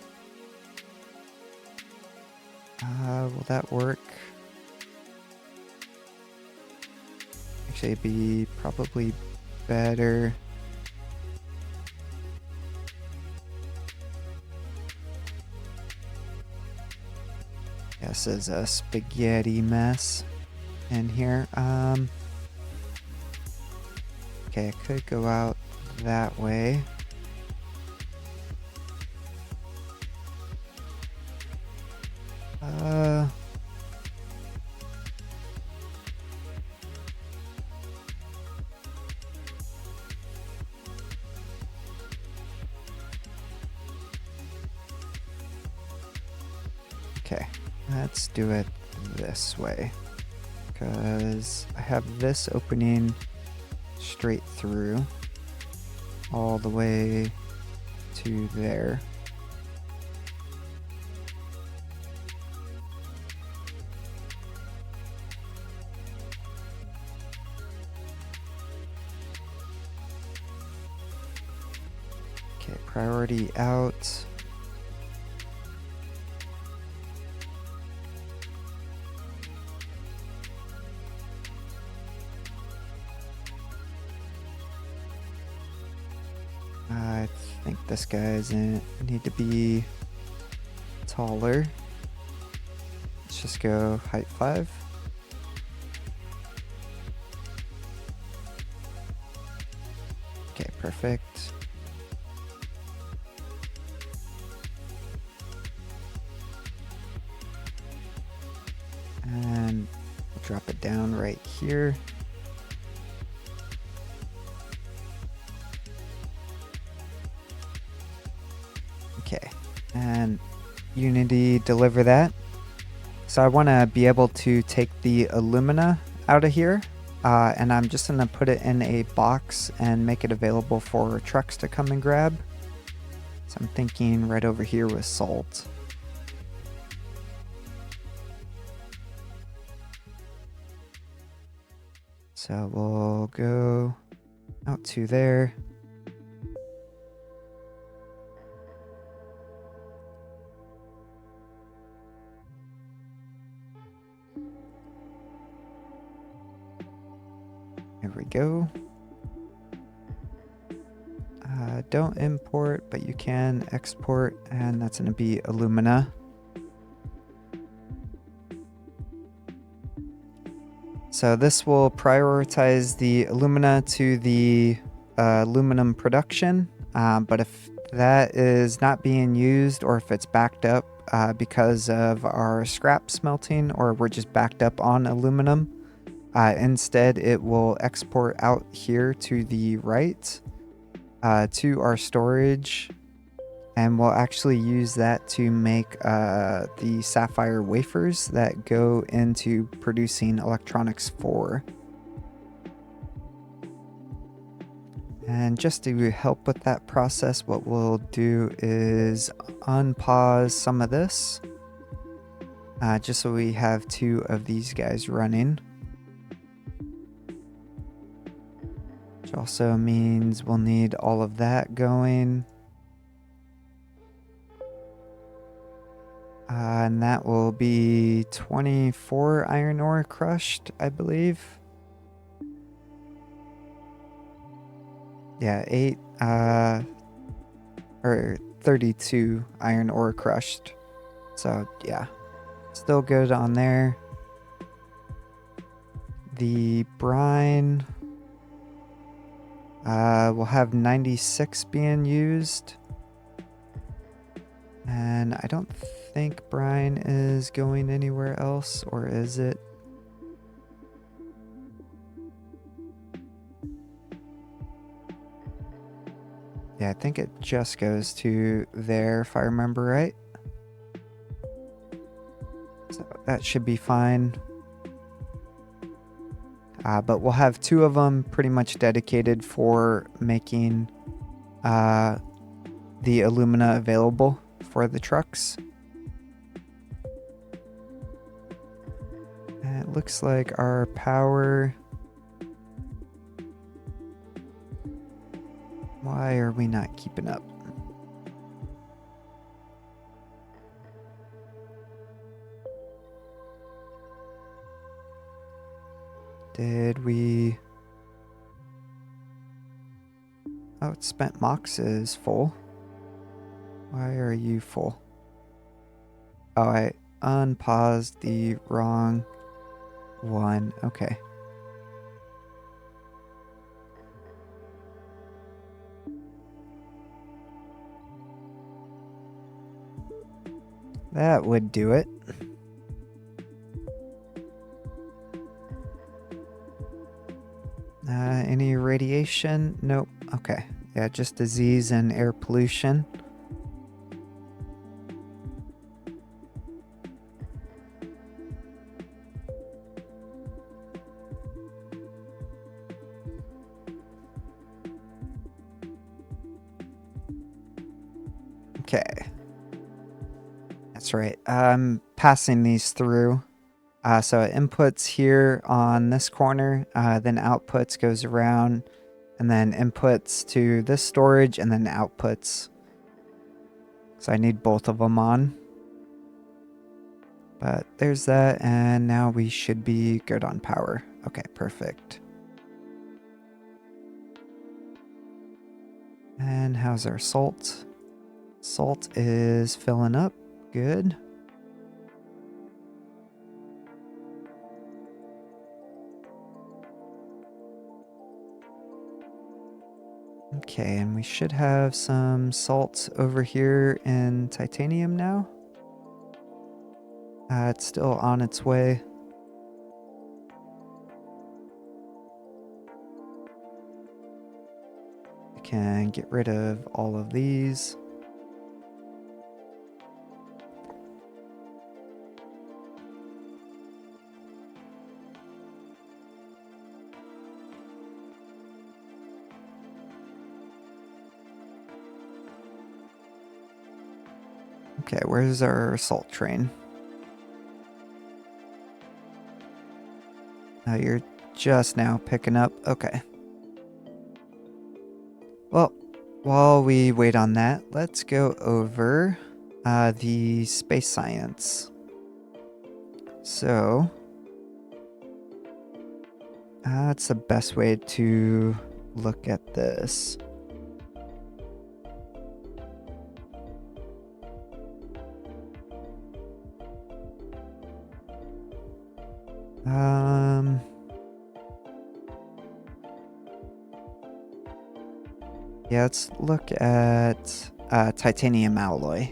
Speaker 1: Will that work? Actually, it'd be probably better. This is a spaghetti mess in here. Okay, I could go out that way. Okay, let's do it this way, because I have this opening straight through all the way to there. Okay, priority out. I think this guy's need to be taller. Let's just go height 5. Okay, perfect. And we'll drop it down right here. Okay, and Unity deliver that. So I want to be able to take the alumina out of here, and I'm just going to put it in a box and make it available for trucks to come and grab. So I'm thinking right over here with salt. So we'll go out to there. There we go. Don't import, but you can export, and that's going to be alumina. So this will prioritize the alumina to the aluminum production, but if that is not being used, or if it's backed up because of our scrap smelting, or we're just backed up on aluminum, instead it will export out here to the right to our storage, and we'll actually use that to make the sapphire wafers that go into producing electronics for. And just to help with that process, what we'll do is unpause some of this, just so we have 2 of these guys running. Which also means we'll need all of that going. And that will be 24 iron ore crushed, I believe. Yeah, 8 or 32 iron ore crushed. So yeah, still good on there. The brine, we'll have 96 being used. And I don't think brine is going anywhere else, or is it? Yeah, I think it just goes to there, if I remember right. So that should be fine. But we'll have 2 of them pretty much dedicated for making the alumina available for the trucks. looks like our power... Why are we not keeping up? Did we... Oh, it's spent mox is full. Why are you full? Oh, I unpaused the wrong one. Okay. That would do it. Any radiation? Nope. Okay. Yeah, just disease and air pollution. Okay. That's right. I'm passing these through. So inputs here on this corner, then outputs goes around, and then inputs to this storage, and then outputs. So I need both of them on. But there's that, and now we should be good on power. Okay, perfect. And how's our salt? Salt is filling up. Good. Okay, and we should have some salt over here in titanium now. It's still on its way. I can get rid of all of these. Okay, where's our salt train? Oh, you're just now picking up. Okay. Well, while we wait on that, let's go over the space science. So, that's the best way to look at this. Yeah, let's look at titanium alloy.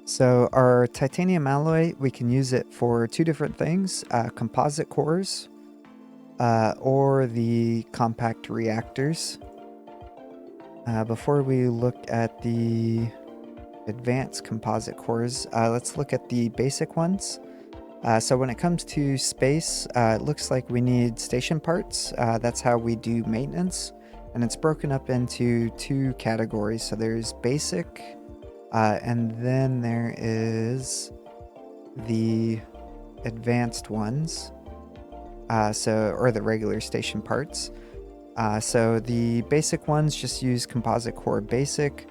Speaker 1: So our titanium alloy, we can use it for two different things, composite cores or the compact reactors. Before we look at the advanced composite cores, let's look at the basic ones. So when it comes to space, it looks like we need station parts. That's how we do maintenance. And it's broken up into two categories. So there's basic, and then there is the advanced ones. Or the regular station parts. So the basic ones just use composite core basic.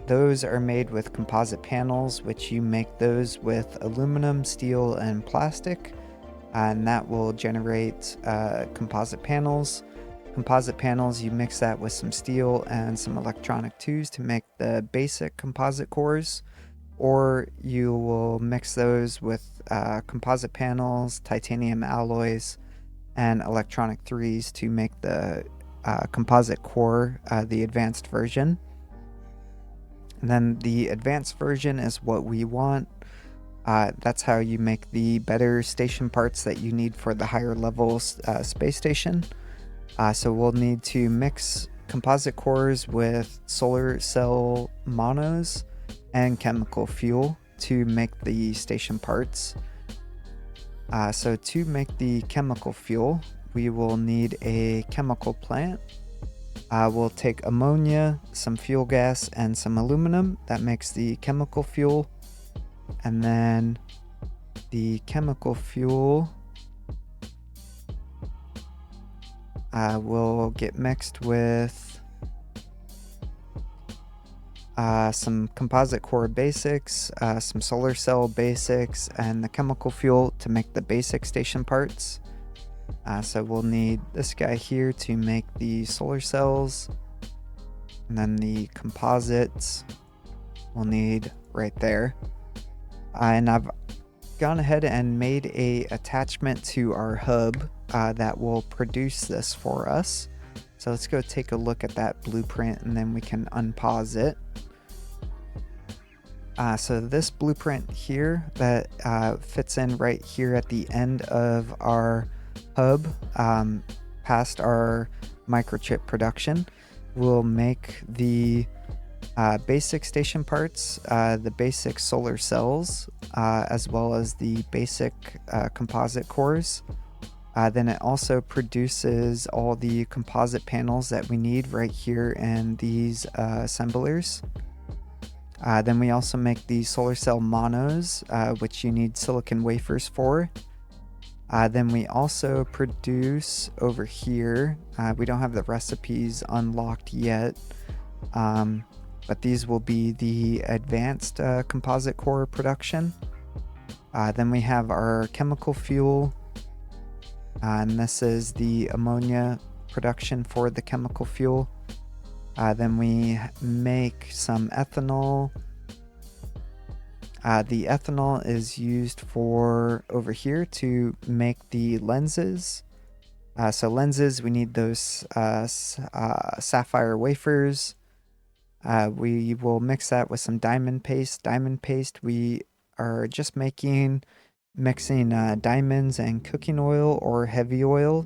Speaker 1: Those are made with composite panels, which you make those with aluminum, steel, and plastic. And that will generate composite panels. Composite panels, you mix that with some steel and some electronic twos to make the basic composite cores. Or you will mix those with composite panels, titanium alloys, and electronic threes to make the composite core, the advanced version. And then the advanced version is what we want. That's how you make the better station parts that you need for the higher level space station. So we'll need to mix composite cores with solar cell monos and chemical fuel to make the station parts. So to make the chemical fuel, we will need a chemical plant. We'll take ammonia, some fuel gas, and some aluminum. That makes the chemical fuel. And then the chemical fuel will get mixed with some composite core basics, some solar cell basics, and the chemical fuel to make the basic station parts. So we'll need this guy here to make the solar cells, and then the composites we'll need right there. And I've gone ahead and made a attachment to our hub that will produce this for us. So let's go take a look at that blueprint and then we can unpause it. So this blueprint here that fits in right here at the end of our hub, past our microchip production, will make the basic station parts, the basic solar cells, as well as the basic composite cores. Then it also produces all the composite panels that we need right here in these assemblers. Then we also make the solar cell monos, which you need silicon wafers for. Then we also produce over here, we don't have the recipes unlocked yet, but these will be the advanced composite core production. Then we have our chemical fuel, and this is the ammonia production for the chemical fuel. Then we make some ethanol. The ethanol is used for over here to make the lenses. So lenses, we need those sapphire wafers. We will mix that with some diamond paste. Diamond paste, we are just mixing diamonds and cooking oil or heavy oil,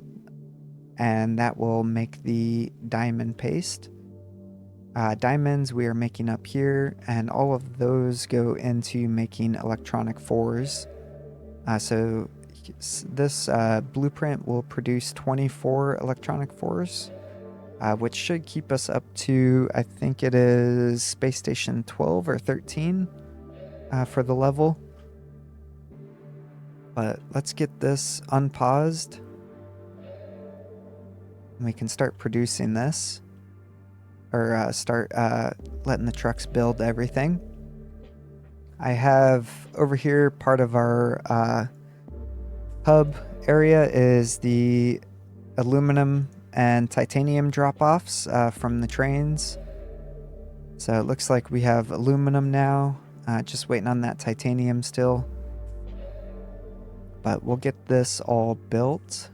Speaker 1: and that will make the diamond paste. Diamonds we are making up here, and all of those go into making electronic fours. So this blueprint will produce 24 electronic fours, which should keep us up to, I think it is Space Station 12 or 13 for the level. But let's get this unpaused. And we can start producing this. Or start letting the trucks build everything. I have over here part of our hub area is the aluminum and titanium drop-offs from the trains. So it looks like we have aluminum now, just waiting on that titanium still. But we'll get this all built,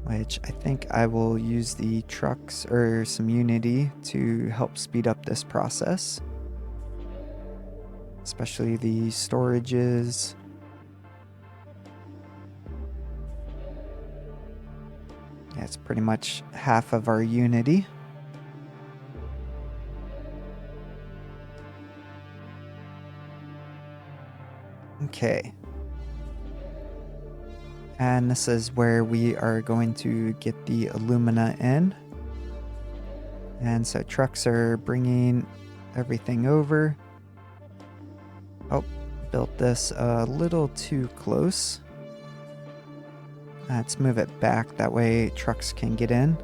Speaker 1: which I think I will use the trucks or some Unity to help speed up this process, especially the storages. Yeah, it's pretty much half of our Unity. Okay. And this is where we are going to get the alumina in. And so trucks are bringing everything over. Oh, built this a little too close. Let's move it back, that way trucks can get in.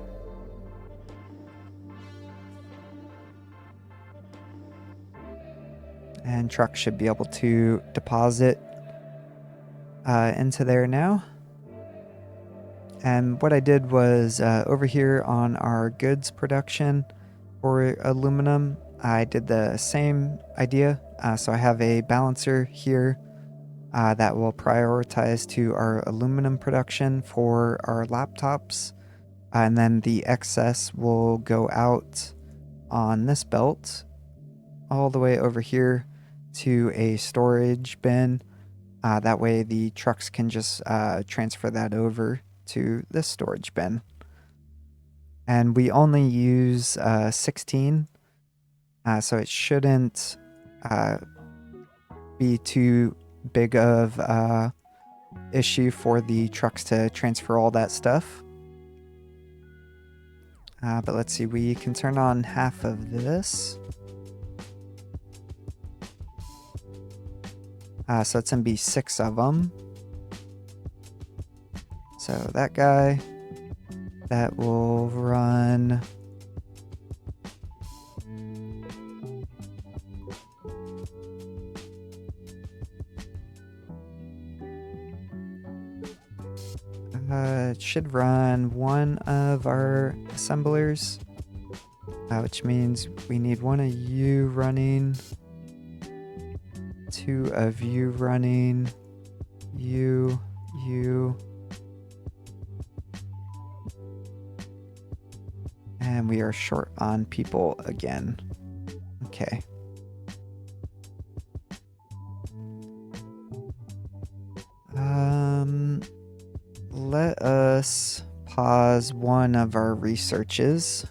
Speaker 1: And trucks should be able to deposit into there now. And what I did was over here on our goods production for aluminum, I did the same idea. So I have a balancer here that will prioritize to our aluminum production for our laptops. And then the excess will go out on this belt all the way over here to a storage bin. That way the trucks can just transfer that over to this storage bin. And we only use 16, so it shouldn't be too big of issue for the trucks to transfer all that stuff. But let's see, we can turn on half of this. So it's going to be 6 of them. So So that guy, that will run. It should run one of our assemblers, which means we need one of you running, two of you running, you. And we are short on people again. Okay. Let us pause one of our researches.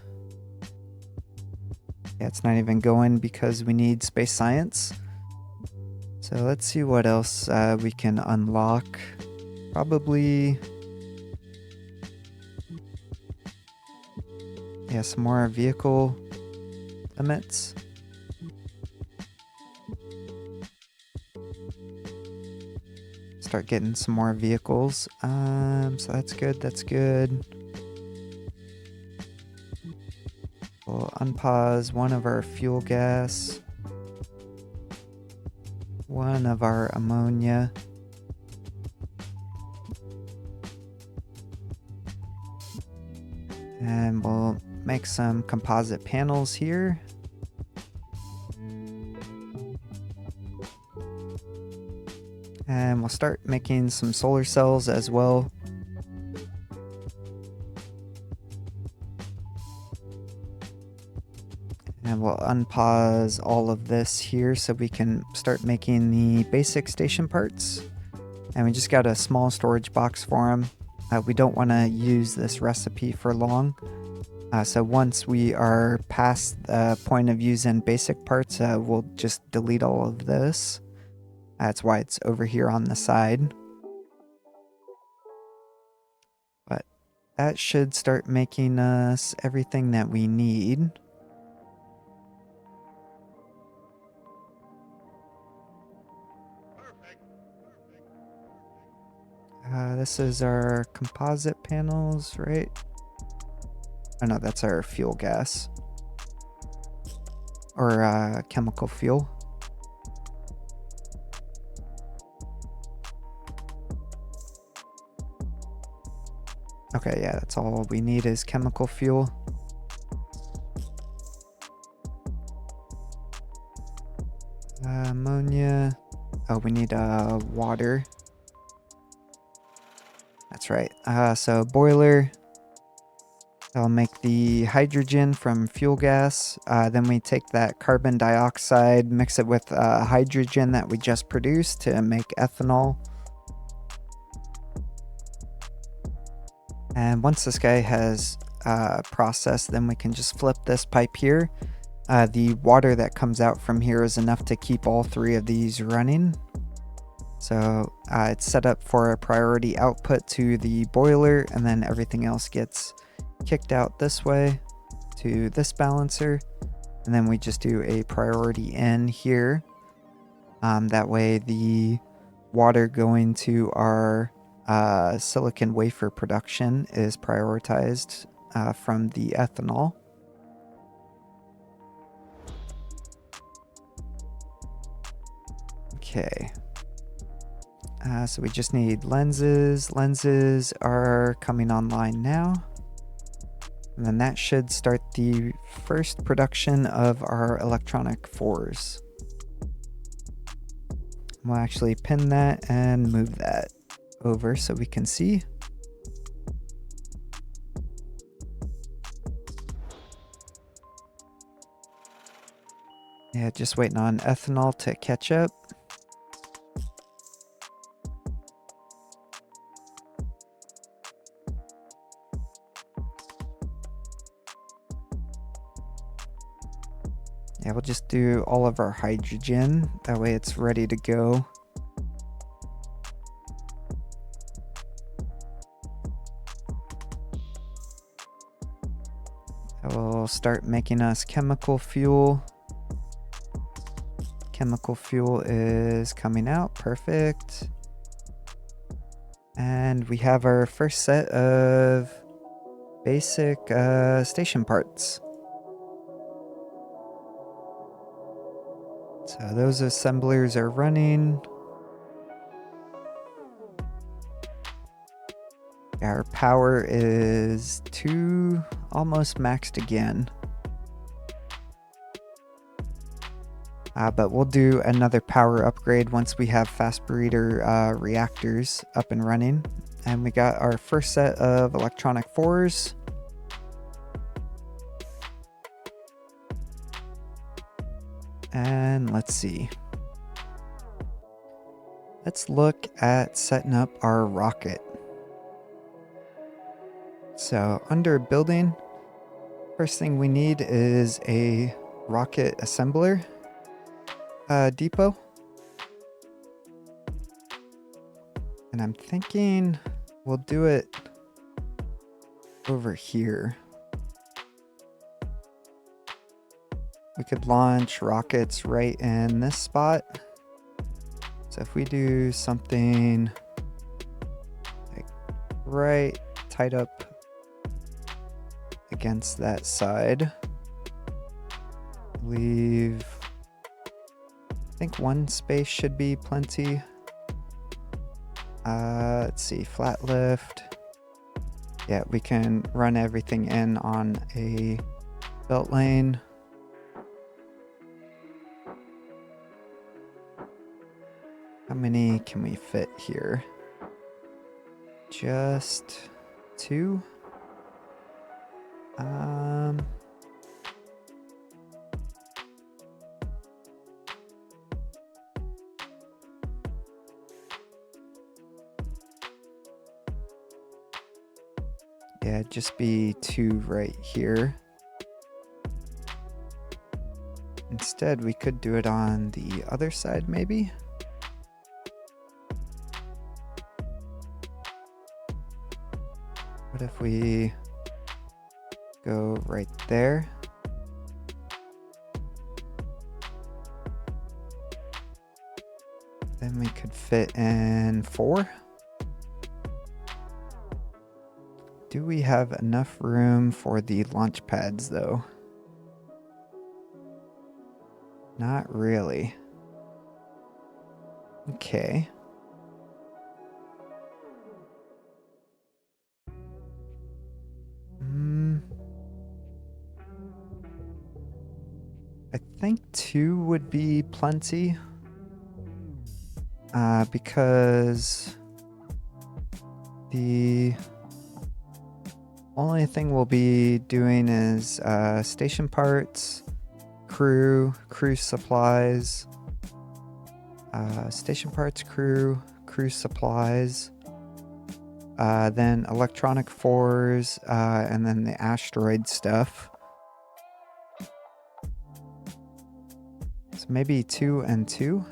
Speaker 1: Yeah, it's not even going because we need space science. So let's see what else we can unlock. Probably, yeah, some more vehicle limits. Start getting some more vehicles. So that's good, that's good. We'll unpause one of our fuel gas, one of our ammonia. And we'll make some composite panels here. And we'll start making some solar cells as well. And we'll unpause all of this here so we can start making the basic station parts. And we just got a small storage box for them. We don't want to use this recipe for long. So once we are past the point of using basic parts, we'll just delete all of this. That's why it's over here on the side. But that should start making us everything that we need. This is our composite panels, right? Oh no, that's our fuel gas. Or chemical fuel. Okay, yeah, that's all we need is chemical fuel. Ammonia. Oh, we need water. That's right. So boiler. I'll make the hydrogen from fuel gas. Then we take that carbon dioxide, mix it with hydrogen that we just produced to make ethanol. And once this guy has processed, then we can just flip this pipe here. The water that comes out from here is enough to keep all three of these running. So it's set up for a priority output to the boiler, and then everything else gets kicked out this way to this balancer. And then we just do a priority in here. That way the water going to our silicon wafer production is prioritized from the ethanol. Okay. So we just need lenses. Lenses are coming online now. And then that should start the first production of our electronic fours. We'll actually pin that and move that over so we can see. Yeah, just waiting on ethanol to catch up. Yeah, we'll just do all of our hydrogen. That way it's ready to go. That will start making us chemical fuel. Chemical fuel is coming out. Perfect. And we have our first set of basic station parts. So those assemblers are running. Our power is 2, almost maxed again. But we'll do another power upgrade once we have fast breeder reactors up and running. And we got our first set of electronic 4s. And let's see. Let's look at setting up our rocket. So under building, first thing we need is a rocket assembler depot. And I'm thinking we'll do it over here. We could launch rockets right in this spot. So if we do something like right tied up against that side, leave, I think one space should be plenty. Let's see, flat lift. Yeah, we can run everything in on a belt lane. How many can we fit here? Just 2? Yeah, just be 2 right here. Instead, we could do it on the other side, maybe? What if we go right there? Then we could fit in 4. Do we have enough room for the launch pads, though? Not really. Okay. I think 2 would be plenty. Because the only thing we'll be doing is station parts, crew supplies, station parts, crew supplies, then electronic 4s, and then the asteroid stuff. So maybe 2 and 2.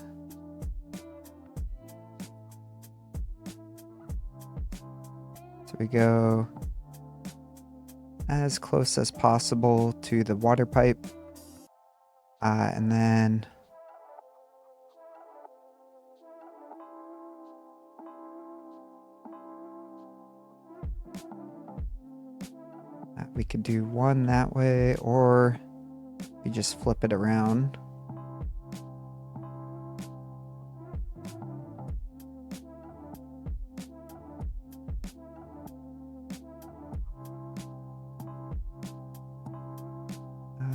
Speaker 1: So we go as close as possible to the water pipe, and then we could do 1 that way, or we just flip it around.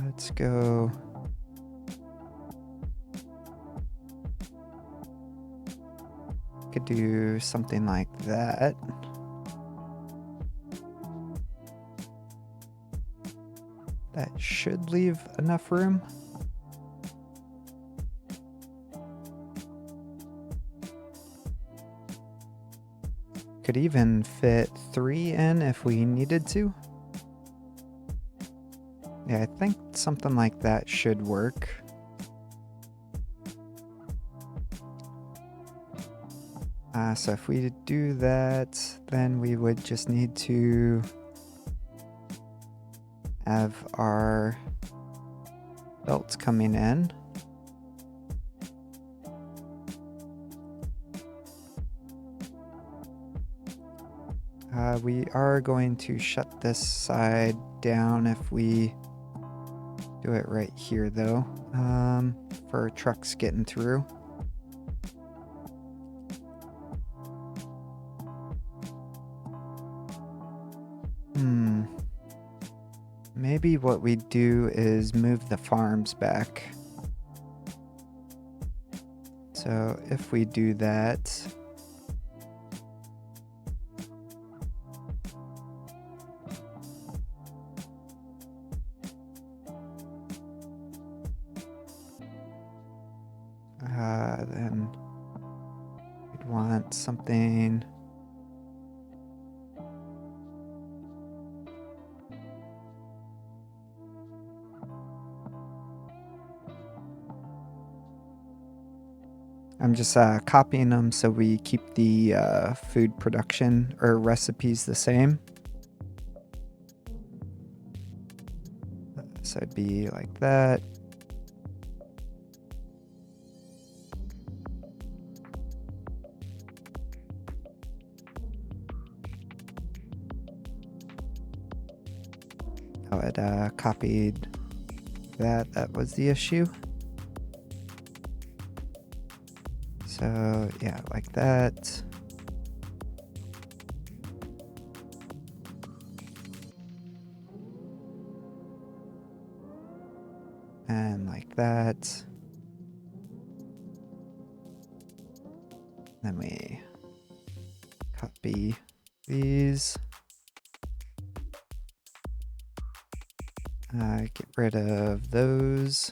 Speaker 1: Let's go. Could do something like that. That should leave enough room. Could even fit 3 in if we needed to. Yeah, I think something like that should work. So if we do that, then we would just need to have our belts coming in. We are going to shut this side down if we do it right here, though, for trucks getting through. Maybe what we do is move the farms back. So if we do that, then we'd want something. I'm just copying them so we keep the food production or recipes the same. So it'd be like that. Oh, it copied that. That was the issue. So yeah, like that. And like that. Then we copy these. Get rid of those.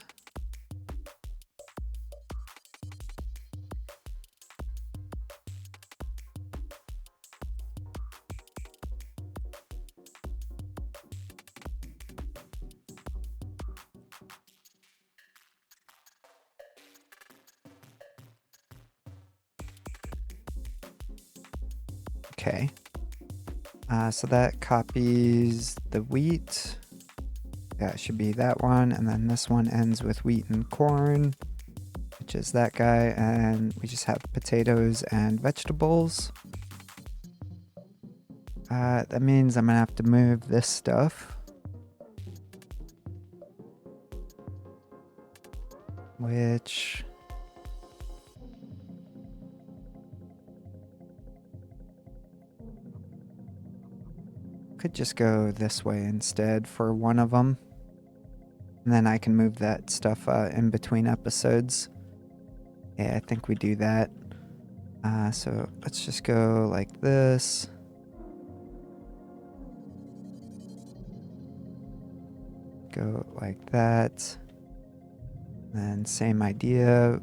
Speaker 1: Okay. So that copies the wheat. Yeah, it should be that one. And then this one ends with wheat and corn, which is that guy. And we just have potatoes and vegetables. That means I'm going to have to move this stuff. Which... could just go this way instead for one of them. And then I can move that stuff in between episodes. Yeah, I think we do that. So let's just go like this. Go like that. Then same idea.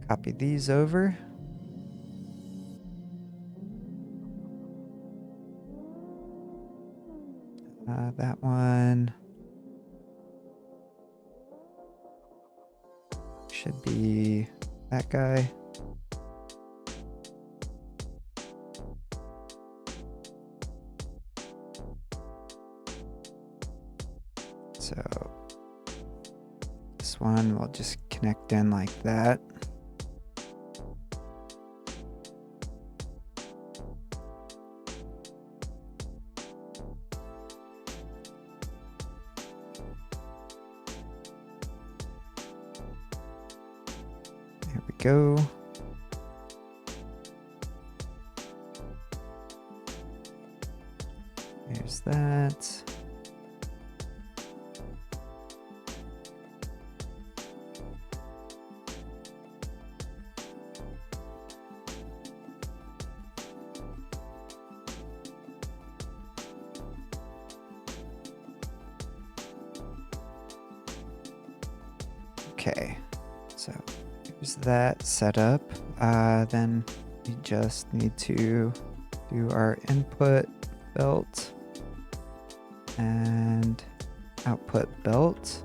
Speaker 1: Copy these over. That one should be that guy. So this one will just connect in like that. There we go. There's that. Okay, so here's that setup. Then we just need to do our input belt and output belt.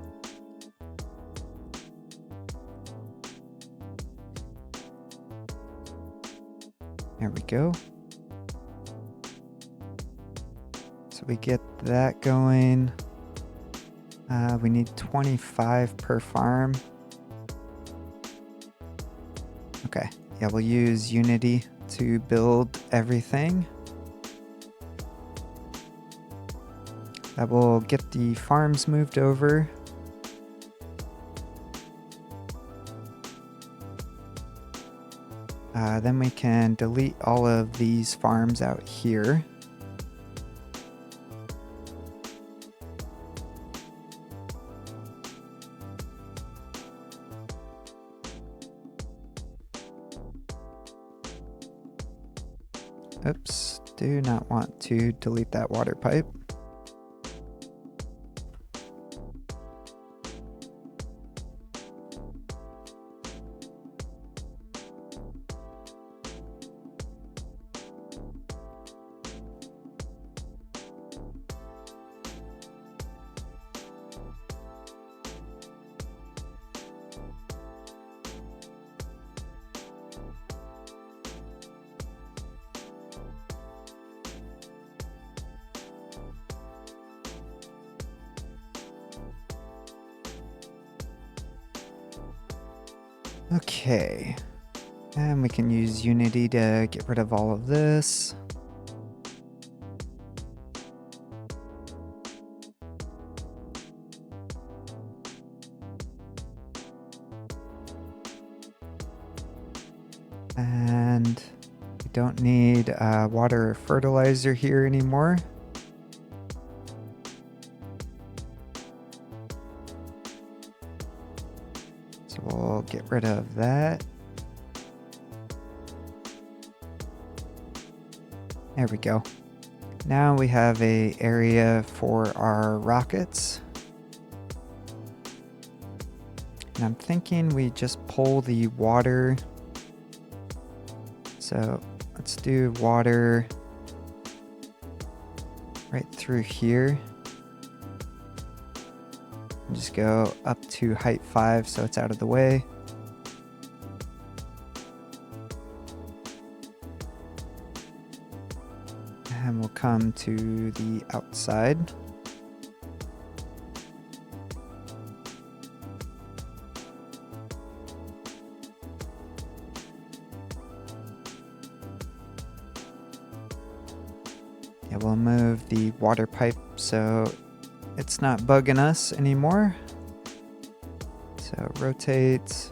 Speaker 1: There we go. So we get that going. We need 25 per farm. Okay, yeah, we'll use Unity to build everything. That will get the farms moved over. Then we can delete all of these farms out here. Oops, do not want to delete that water pipe. Okay, and we can use Unity to get rid of all of this. And we don't need water or fertilizer here anymore. So we'll get rid of that. There we go. Now we have an area for our rockets. And I'm thinking we just pull the water. So let's do water right through here. And just go up to height 5 so it's out of the way. And we'll come to the outside. Yeah, we'll move the water pipe so it's not bugging us anymore. So rotate.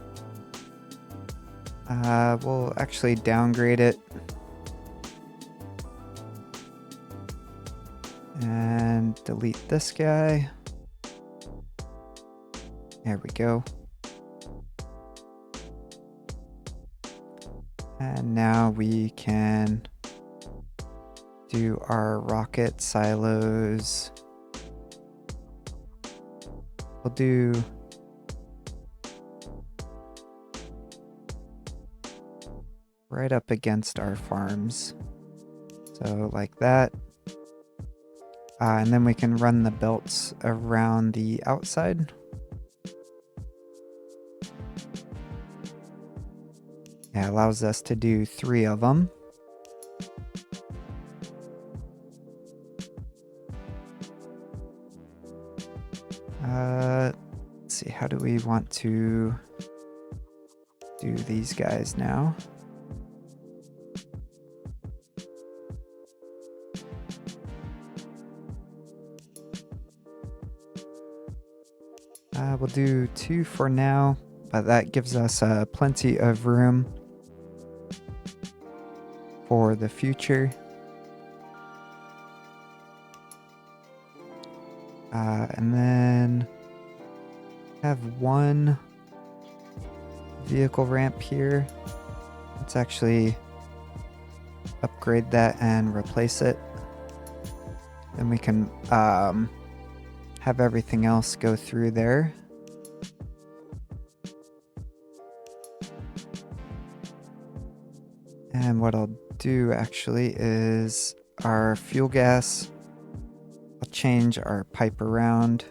Speaker 1: We'll actually downgrade it. And delete this guy. There we go. And now we can do our rocket silos. We'll do right up against our farms. So like that. And then we can run the belts around the outside. Yeah, it allows us to do 3 of them. Let's see, how do we want to do these guys now? We'll do 2 for now, but that gives us plenty of room for the future. And then have 1 vehicle ramp here. Let's actually upgrade that and replace it. Then we can have everything else go through there. And what I'll do actually is our fuel gas, I'll change our pipe around.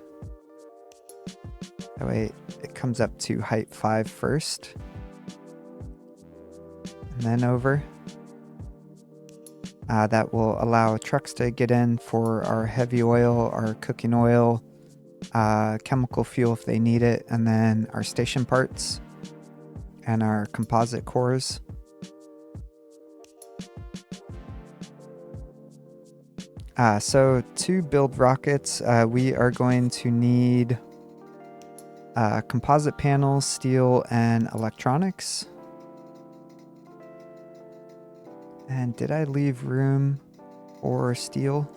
Speaker 1: That way it comes up to height 5 first. And then over. That will allow trucks to get in for our heavy oil, our cooking oil, chemical fuel if they need it, and then our station parts and our composite cores. So to build rockets, we are going to need composite panels, steel, and electronics. And did I leave room for steel?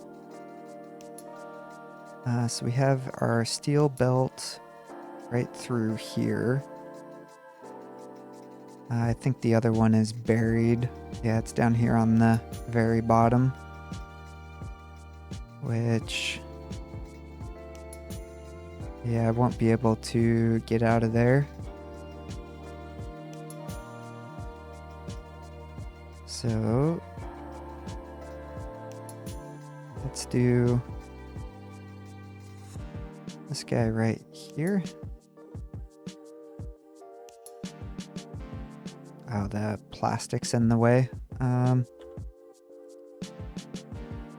Speaker 1: So we have our steel belt right through here. I think the other one is buried. Yeah, it's down here on the very bottom. Which, yeah, I won't be able to get out of there. So, let's do this guy right here. Oh, the plastic's in the way.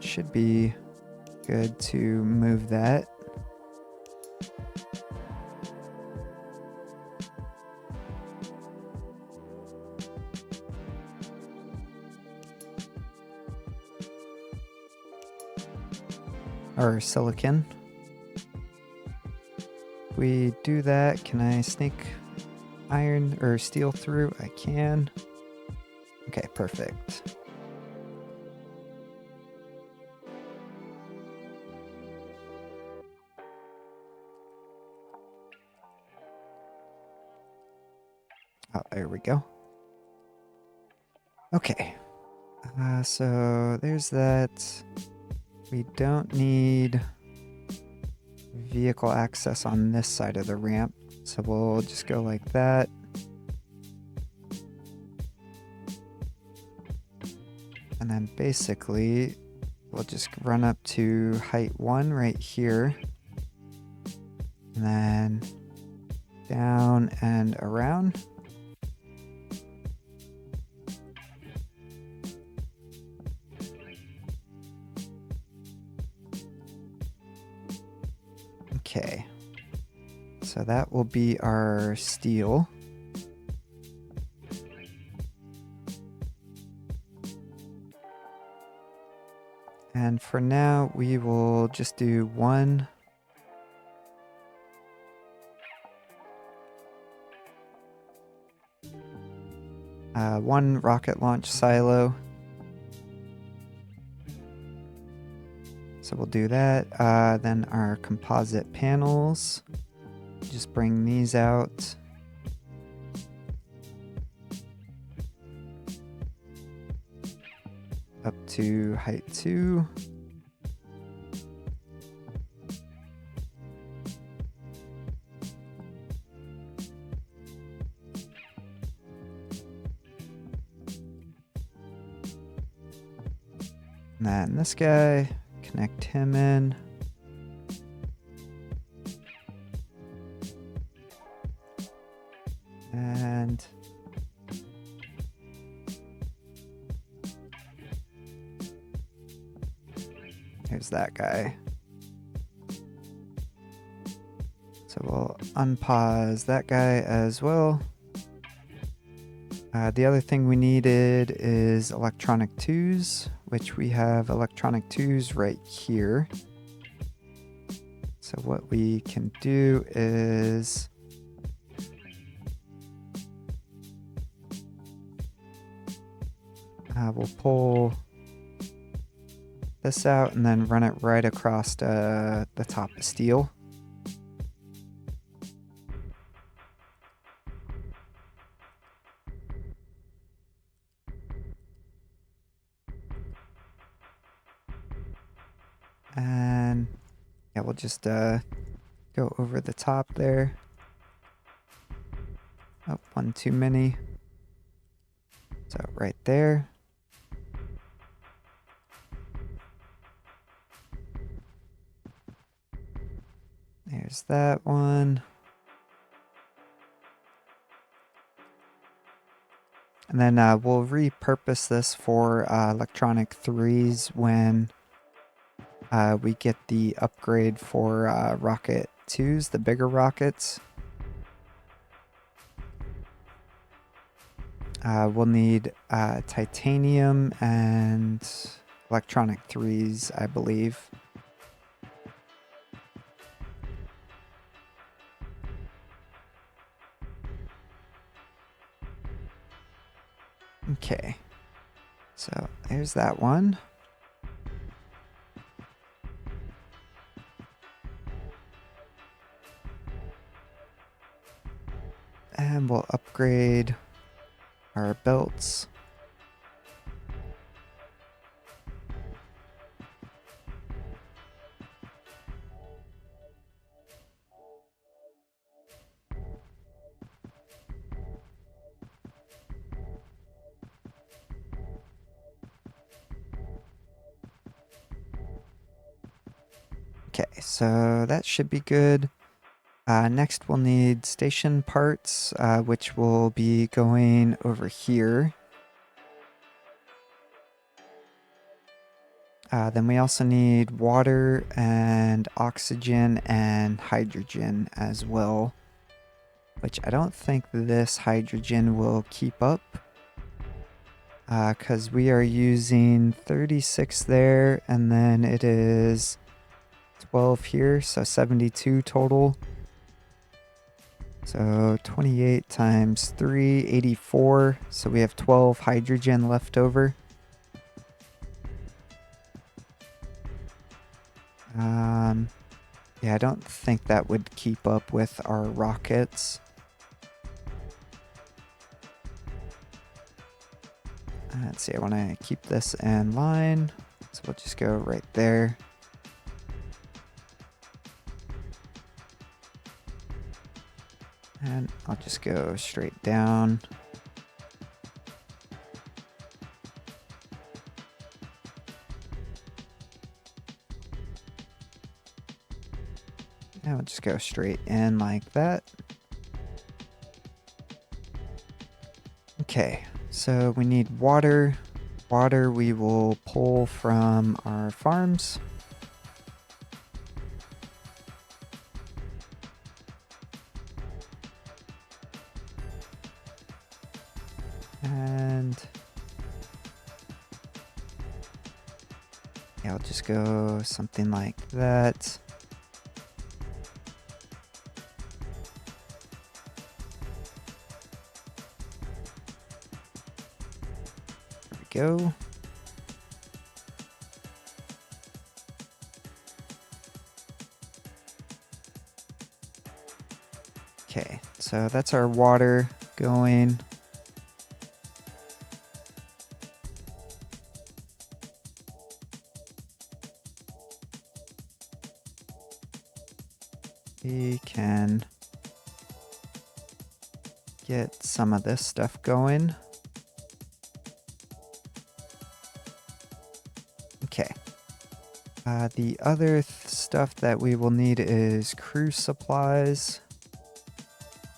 Speaker 1: Should be good to move that. Or silicon. If we do that, can I sneak iron or steel through? I can. Okay, perfect. Oh, there we go. Okay. So there's that. We don't need vehicle access on this side of the ramp, so we'll just go like that. And then basically, we'll just run up to height 1 right here. And then down and around. Okay. So that will be our steel. And for now, we will just do one rocket launch silo. So we'll do that. Then our composite panels, just bring these out. Up to height 2. And then this guy, connect him in. And here's that guy. So we'll unpause that guy as well. The other thing we needed is electronic 2s, which we have electronic 2s right here. So what we can do is we'll pull this out and then run it right across the top of steel. And yeah, we'll just go over the top there. Oh, one too many. So right there. There's that one. And then we'll repurpose this for electronic 3s when we get the upgrade for rocket 2s, the bigger rockets. We'll need titanium and electronic threes, I believe. Okay, so there's that one. And we'll upgrade our belts. Okay, so that should be good. Next, we'll need station parts, which will be going over here. Then we also need water and oxygen and hydrogen as well, which I don't think this hydrogen will keep up because we are using 36 there, and then it is 12 here, so 72 total. So 28 times 3, 84. So we have 12 hydrogen left over. Yeah, I don't think that would keep up with our rockets. Let's see, I want to keep this in line. So we'll just go right there. And I'll just go straight down. And we'll just go straight in like that. Okay, so we need water. Water we will pull from our farms. And yeah, I'll just go something like that. There we go. Okay, so that's our water going. We can get some of this stuff going. Okay. The other stuff that we will need is crew supplies,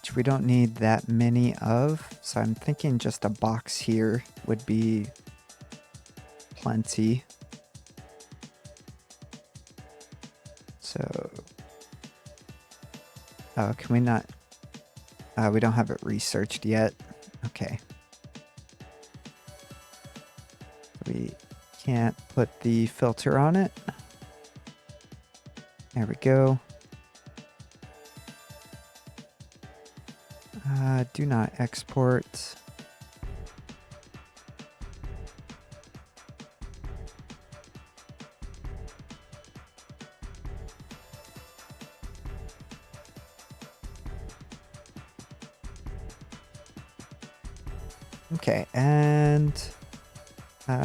Speaker 1: which we don't need that many of. So I'm thinking just a box here would be plenty. So, oh, can we not? We don't have it researched yet. Okay. We can't put the filter on it. There we go. Do not export. Okay, and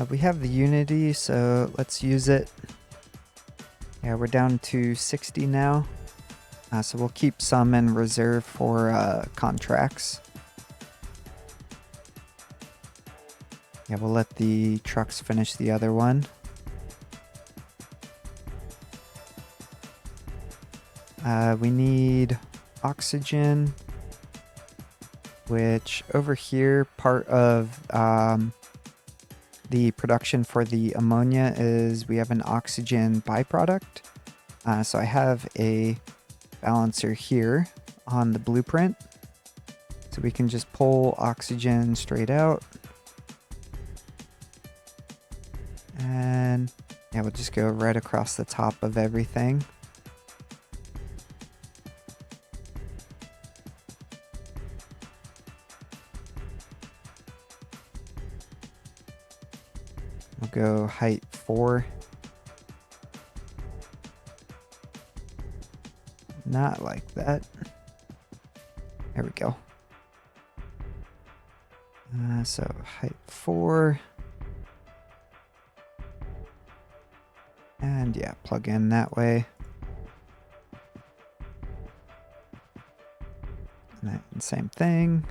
Speaker 1: we have the Unity, so let's use it. Yeah, we're down to 60 now. So we'll keep some in reserve for contracts. Yeah, we'll let the trucks finish the other one. We need oxygen, which over here, part of the production for the ammonia is we have an oxygen byproduct. So I have a balancer here on the blueprint. So we can just pull oxygen straight out. And yeah, we'll just go right across the top of everything. We'll go height 4. Not like that. There we go. So height 4. And yeah, plug in that way. And same thing.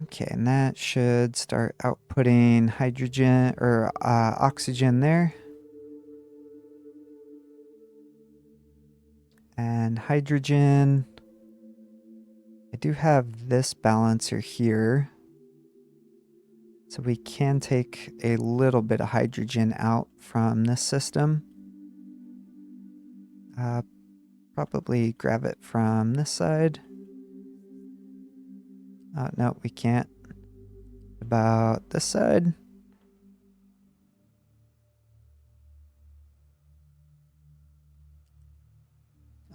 Speaker 1: Okay, and that should start outputting hydrogen or oxygen there. And hydrogen. I do have this balancer here. So we can take a little bit of hydrogen out from this system. Probably grab it from this side. No, we can't. About this side.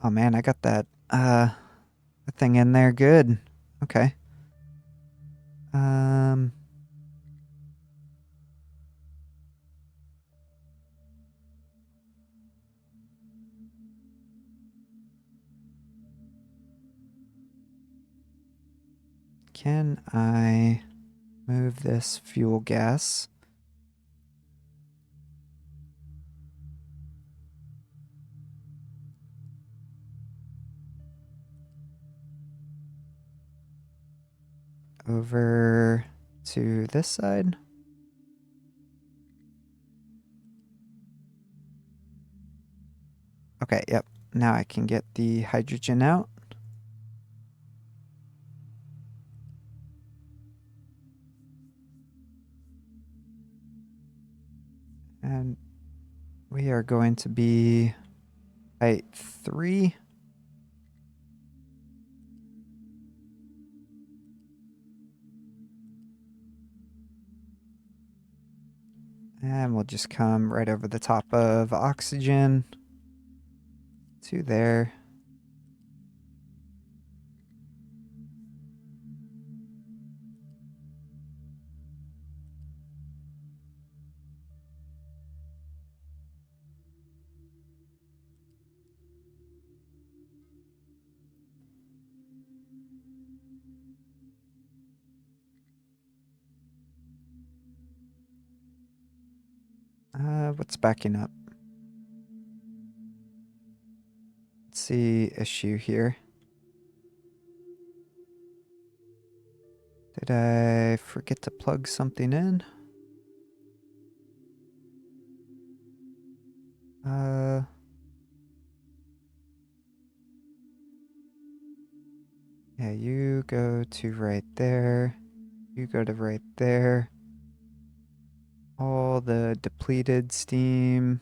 Speaker 1: Oh man, I got that thing in there good. Okay. Can I move this fuel gas? Over to this side? Okay, yep. Now I can get the hydrogen out. And we are going to be height 3. And we'll just come right over the top of oxygen to there. What's backing up? Let's see issue here. Did I forget to plug something in? Yeah, you go to right there. You go to right there. All the depleted steam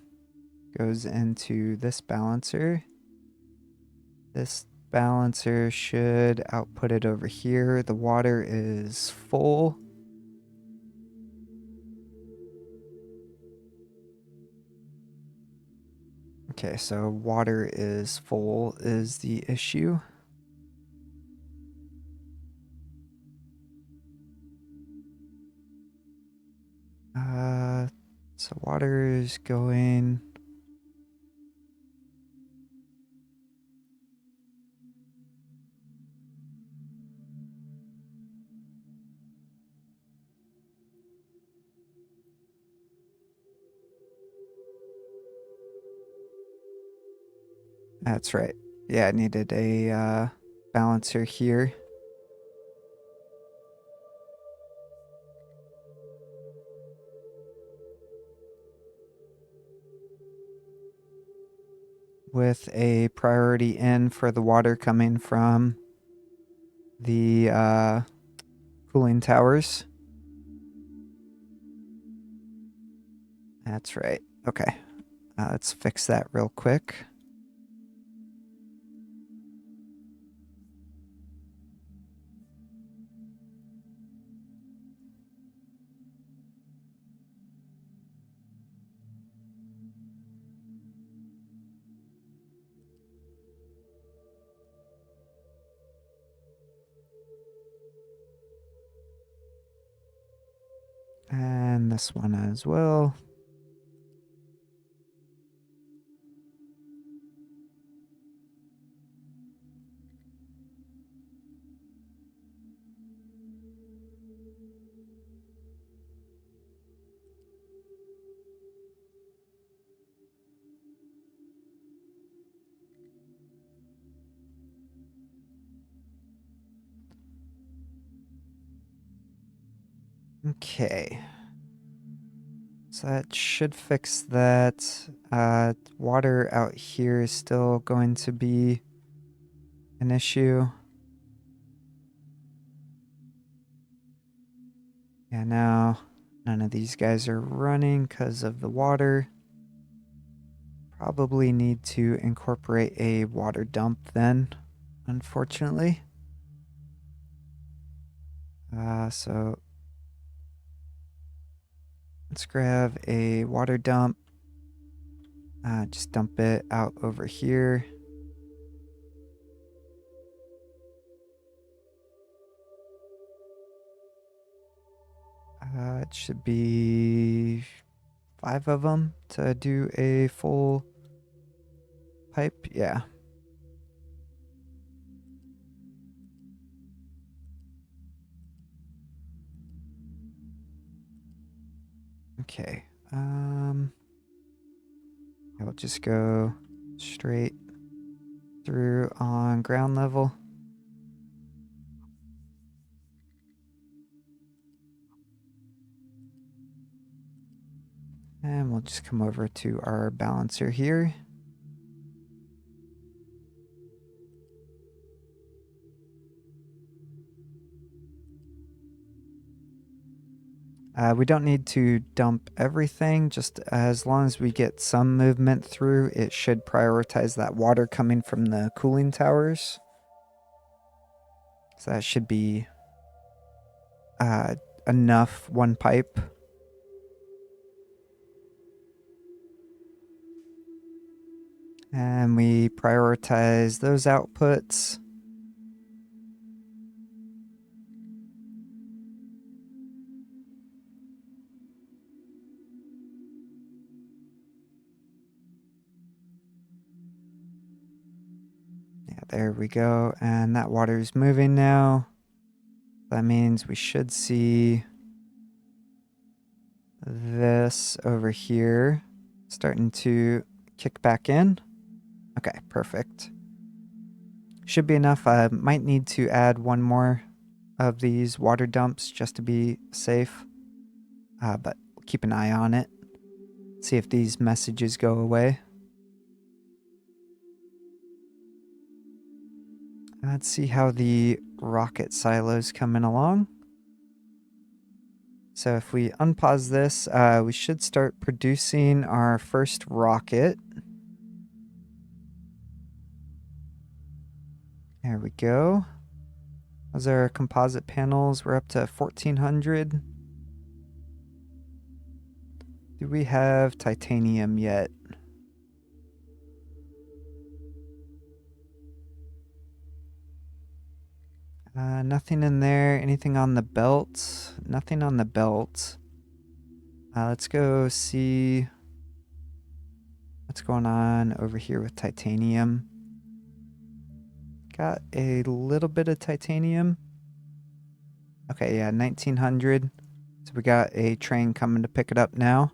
Speaker 1: goes into this balancer. This balancer should output it over here. The water is full. Okay, so water is full is the issue. So water is going. That's right. Yeah, I needed a balancer here. With a priority in for the water coming from the cooling towers. That's right. Okay. Let's fix that real quick. And this one as well. Okay. So that should fix that. Water out here is still going to be an issue. Yeah, now none of these guys are running because of the water. Probably need to incorporate a water dump then, unfortunately. So let's grab a water dump. Just dump it out over here. It should be 5 of them to do a full pipe. Yeah. Okay. I'll just go straight through on ground level. And we'll just come over to our balancer here. We don't need to dump everything, just as long as we get some movement through, it should prioritize that water coming from the cooling towers. So that should be enough, one pipe. And we prioritize those outputs. Yeah, there we go. And that water is moving now. That means we should see this over here starting to kick back in. Okay, perfect. Should be enough. I might need to add one more of these water dumps just to be safe. But keep an eye on it. See if these messages go away. Let's see how the rocket silo's coming along. So if we unpause this, we should start producing our first rocket. There we go. Those are composite panels. We're up to 1400. Do we have titanium yet? Nothing in there. Anything on the belt? Nothing on the belt. Let's go see what's going on over here with titanium. Got a little bit of titanium. Okay, yeah, 1900. So we got a train coming to pick it up now.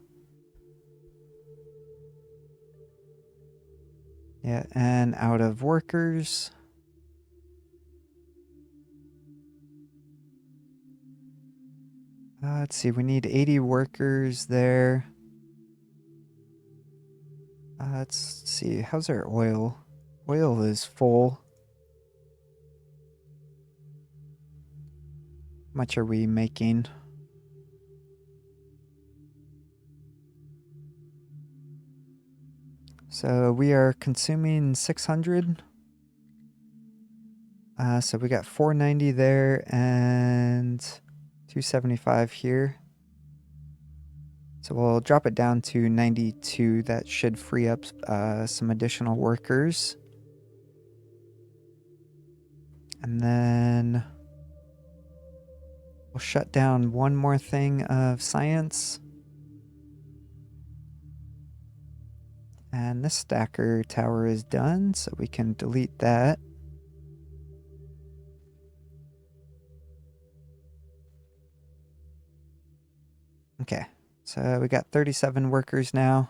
Speaker 1: Yeah, and out of workers. Let's see, we need 80 workers there. Let's see, how's our oil? Oil is full. How much are we making? So we are consuming 600. So we got 490 there and 275 here. So we'll drop it down to 92. That should free up some additional workers. And then we'll shut down one more thing of science. And this stacker tower is done, so we can delete that. Okay, so we got 37 workers now.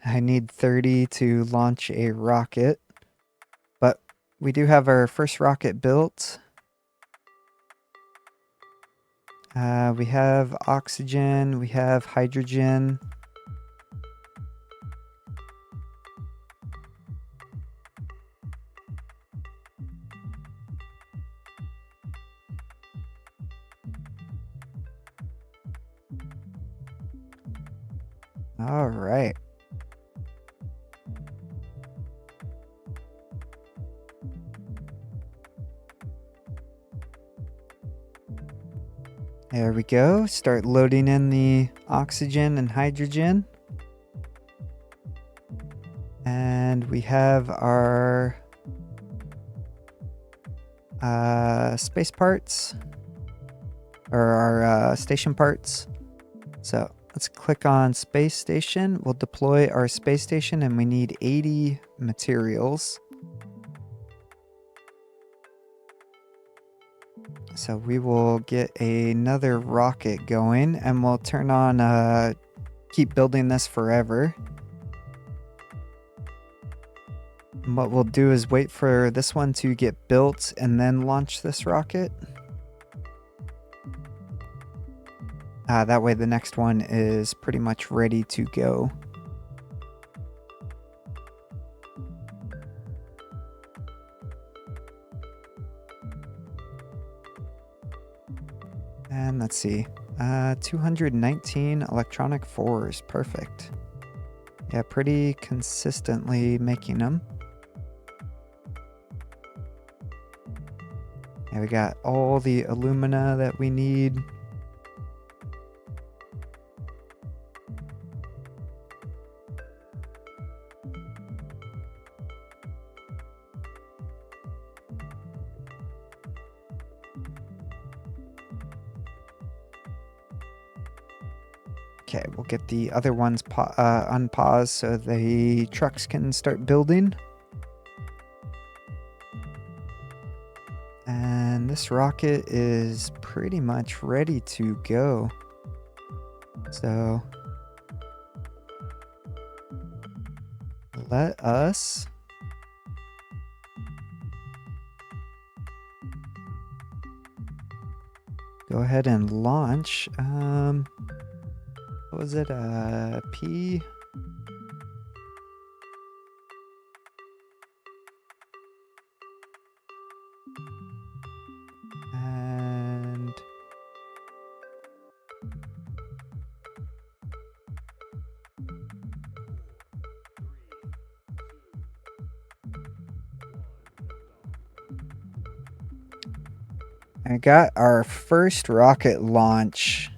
Speaker 1: I need 30 to launch a rocket, but we do have our first rocket built. We have oxygen, we have hydrogen. All right. There we go. Start loading in the oxygen and hydrogen. And we have our space parts, or our station parts. So let's click on space station. We'll deploy our space station, and we need 80 materials. So we will get another rocket going, and we'll turn on keep building this forever. And what we'll do is wait for this one to get built and then launch this rocket. That way the next one is pretty much ready to go. And let's see, 219 electronic 4s, perfect. Yeah, pretty consistently making them. Yeah, we got all the alumina that we need. Okay, we'll get the other ones unpaused so the trucks can start building. And this rocket is pretty much ready to go. So let us go ahead and launch. What was it? P. And I got our first rocket launch.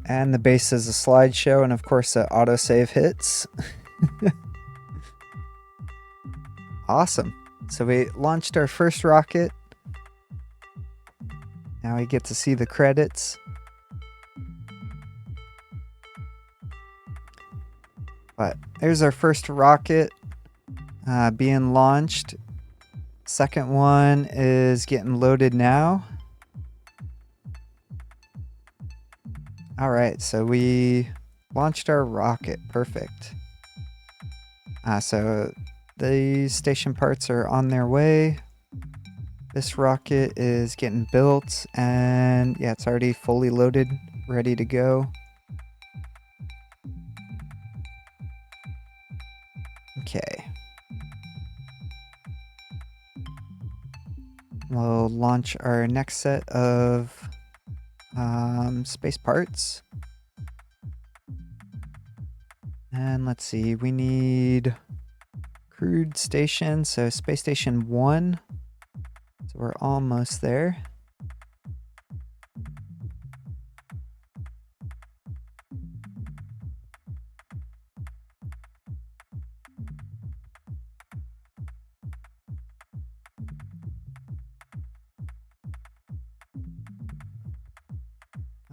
Speaker 1: And the base is a slideshow, and of course the autosave hits. Awesome. So we launched our first rocket. Now we get to see the credits. But there's our first rocket being launched. Second one is getting loaded now. All right, so we launched our rocket. Perfect. So these station parts are on their way. This rocket is getting built, and yeah, it's already fully loaded, ready to go. Okay. We'll launch our next set of space parts. And let's see, we need crewed station, so space station 1. So we're almost there.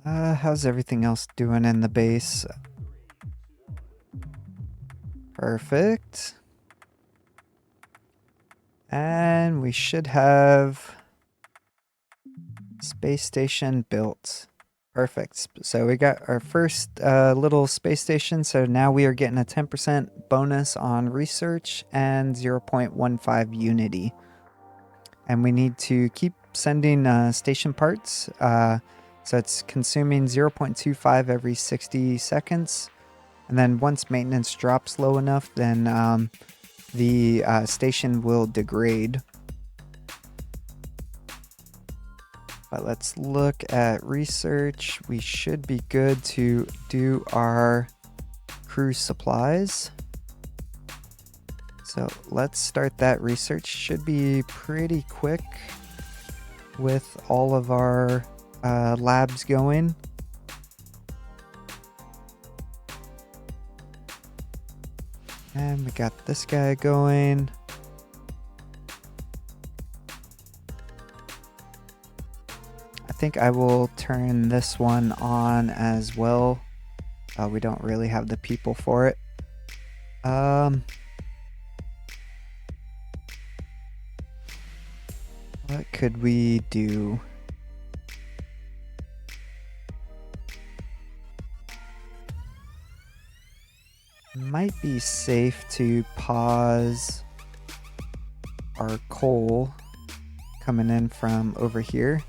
Speaker 1: How's everything else doing in the base? Perfect. And we should have space station built. Perfect. So we got our first little space station. So now we are getting a 10% bonus on research and 0.15 unity. And we need to keep sending station parts. So it's consuming 0.25 every 60 seconds. And then once maintenance drops low enough, then the station will degrade. But let's look at research. We should be good to do our crew supplies. So let's start that research. Should be pretty quick with all of our labs going. And we got this guy going. I think I will turn this one on as well. We don't really have the people for it. What could we do? Might be safe to pause our coal coming in from over here.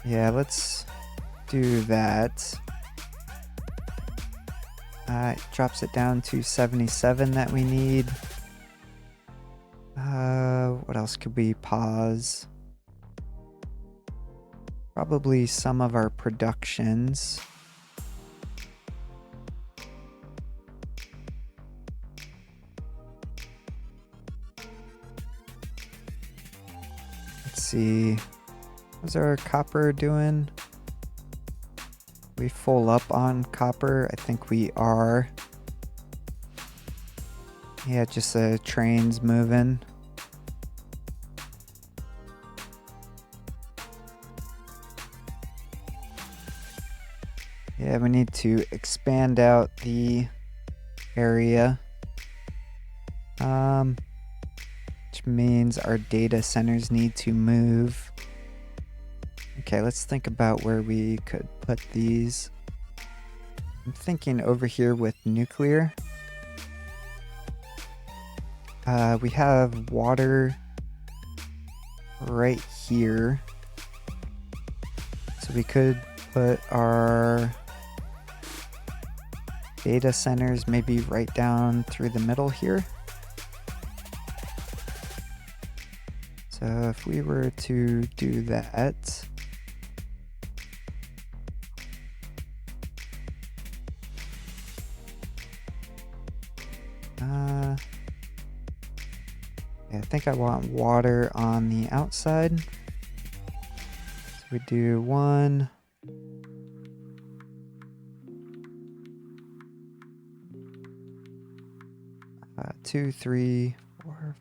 Speaker 1: Yeah, let's do that. It drops it down to 77 that we need. What else could we pause? Probably some of our productions. Let's see. How's our copper doing? We full up on copper? I think we are. Yeah, just the trains moving. Yeah, we need to expand out the area. Which means our data centers need to move. Okay, let's think about where we could put these. I'm thinking over here with nuclear. We have water right here. So we could put our data centers maybe right down through the middle here. So if we were to do that, yeah, I think I want water on the outside. So we do 1, 2, 3, 4.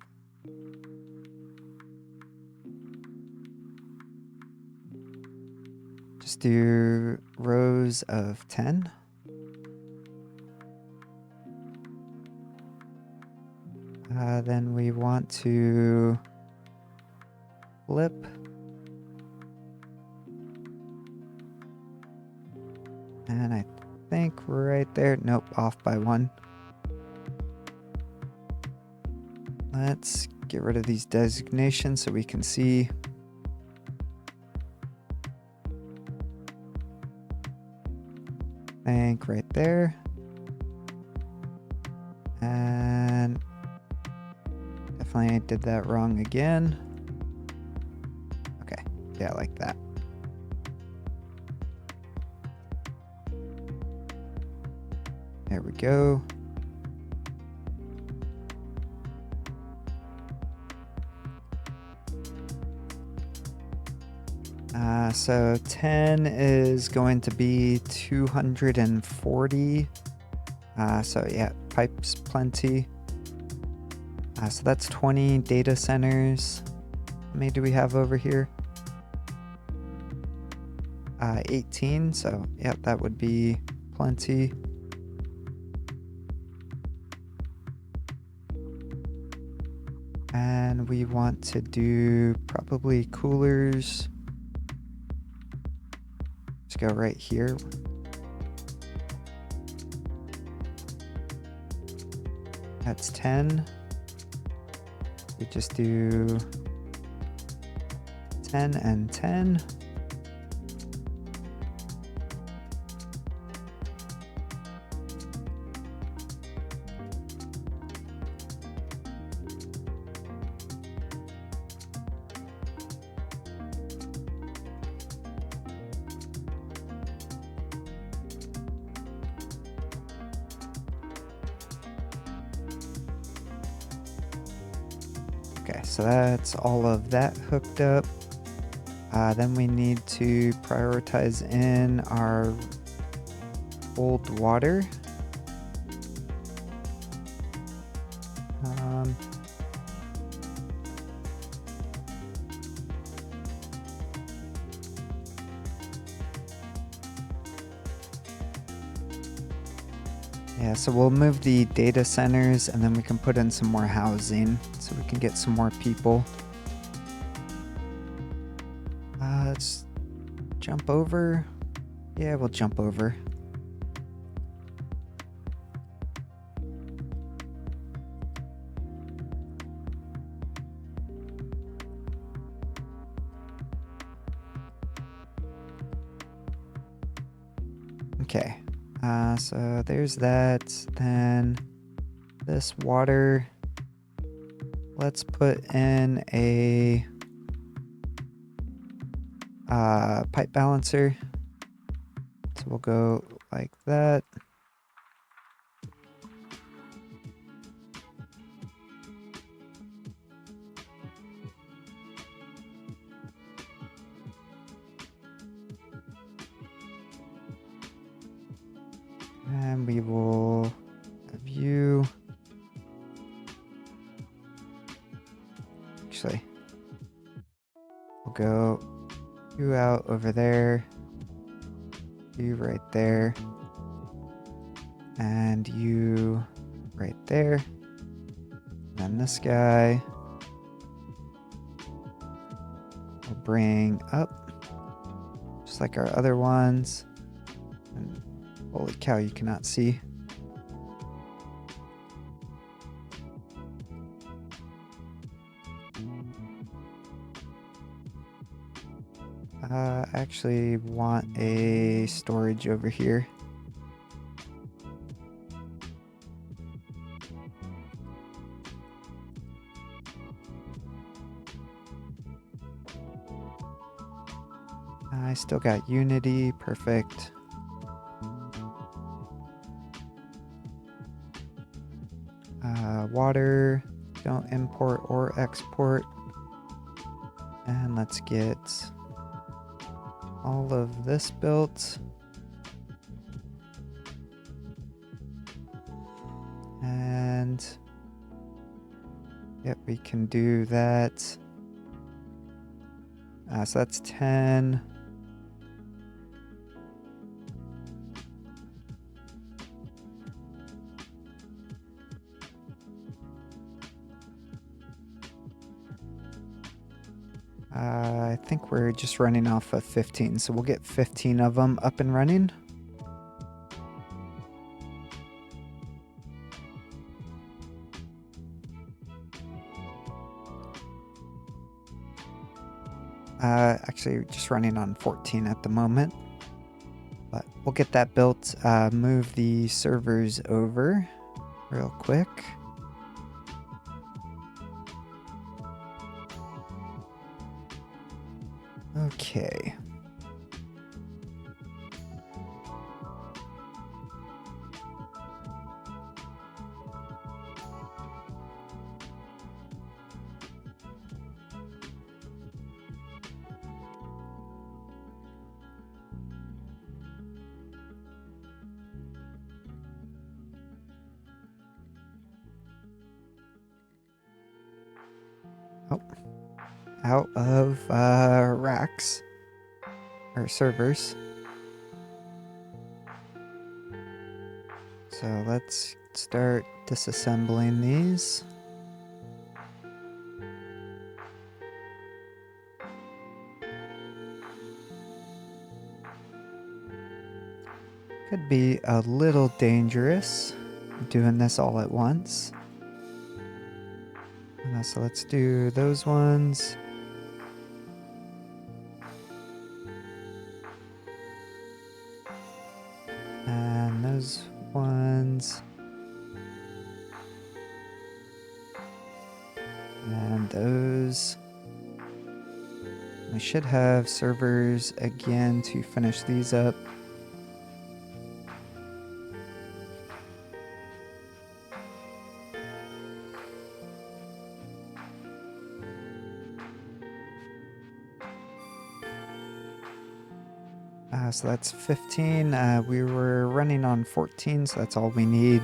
Speaker 1: Just do rows of 10. Then we want to flip. And I think right there, nope, off by 1. Let's get rid of these designations so we can see. Bank right there. And definitely did that wrong again. Okay, yeah, like that. There we go. So 10 is going to be 240. So yeah, pipes plenty. So that's 20 data centers. How many do we have over here? 18. So yeah, that would be plenty. And we want to do probably coolers. Let's go right here. That's 10. We just do 10 and 10. Okay, so that's all of that hooked up. Then we need to prioritize in our cold water. Yeah, so we'll move the data centers and then we can put in some more housing so we can get some more people. Let's jump over. Yeah, we'll jump over. Okay, so there's that. Then this water, let's put in a pipe balancer. So we'll go like that. And we will view. Actually, we'll go you out over there, you right there, and you right there. And this guy will bring up, just like our other ones. And holy cow, you cannot see. Actually want a storage over here. I still got Unity, perfect. Water, don't import or export. And let's get all of this built. And yep, we can do that. So that's 10. I think we're just running off of 15, so we'll get 15 of them up and running. Actually, just running on 14 at the moment, but we'll get that built. Move the servers over real quick. Okay. Oh, out of racks or servers. So let's start disassembling these. Could be a little dangerous doing this all at once. So let's do those ones. And those ones. And those. We should have servers again to finish these up. So that's 15. We were running on 14, so that's all we need.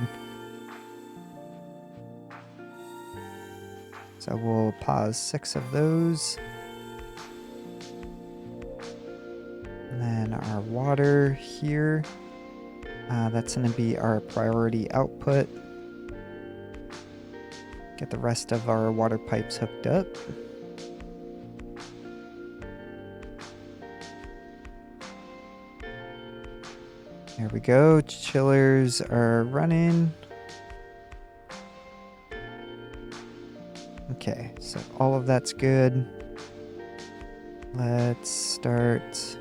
Speaker 1: So we'll pause 6 of those. And then our water here. That's going to be our priority output. Get the rest of our water pipes hooked up. There we go. Chillers are running. Okay, so all of that's good. Let's start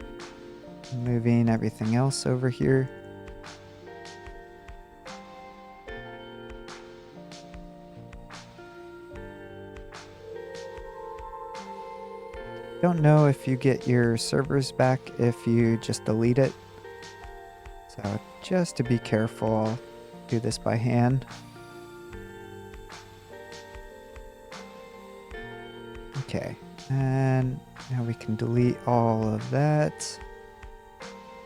Speaker 1: moving everything else over here. Don't know if you get your servers back if you just delete it. So just to be careful, I'll do this by hand. Okay, and now we can delete all of that,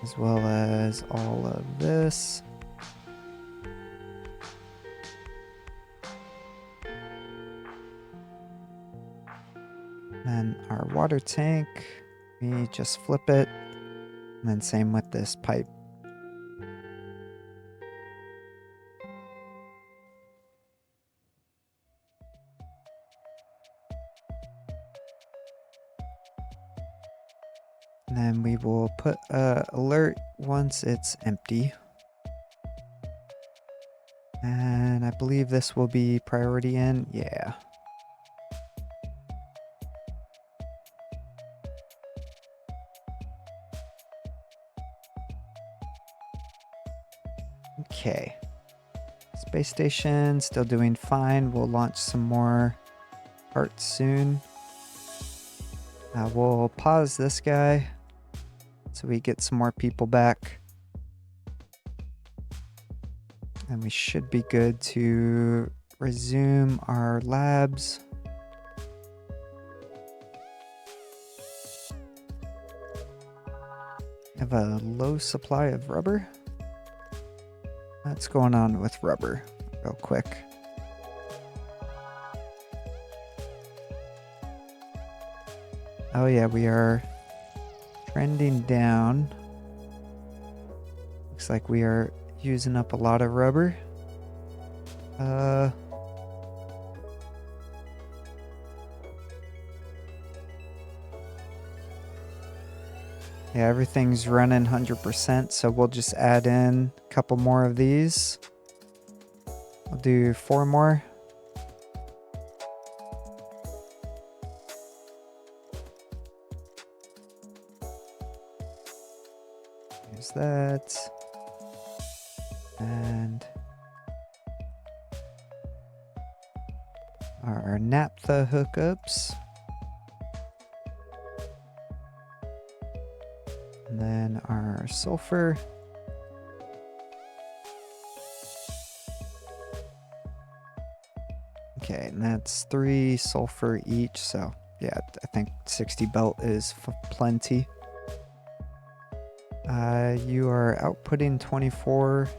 Speaker 1: as well as all of this. Then our water tank, we just flip it, and then same with this pipe. And then we will put alert once it's empty. And I believe this will be priority in, yeah. Okay. Space station still doing fine. We'll launch some more parts soon. We'll pause this guy so we get some more people back. And we should be good to resume our labs. Have a low supply of rubber. What's going on with rubber? Real quick. Oh yeah, we are trending down. Looks like we are using up a lot of rubber. Yeah, everything's running 100%, so we'll just add in a couple more of these. I'll do 4 more. There's that. And our naphtha hookups. And then our sulfur. Okay, and that's 3 sulfur each, so yeah, I think 60 belt is plenty. You are outputting 24.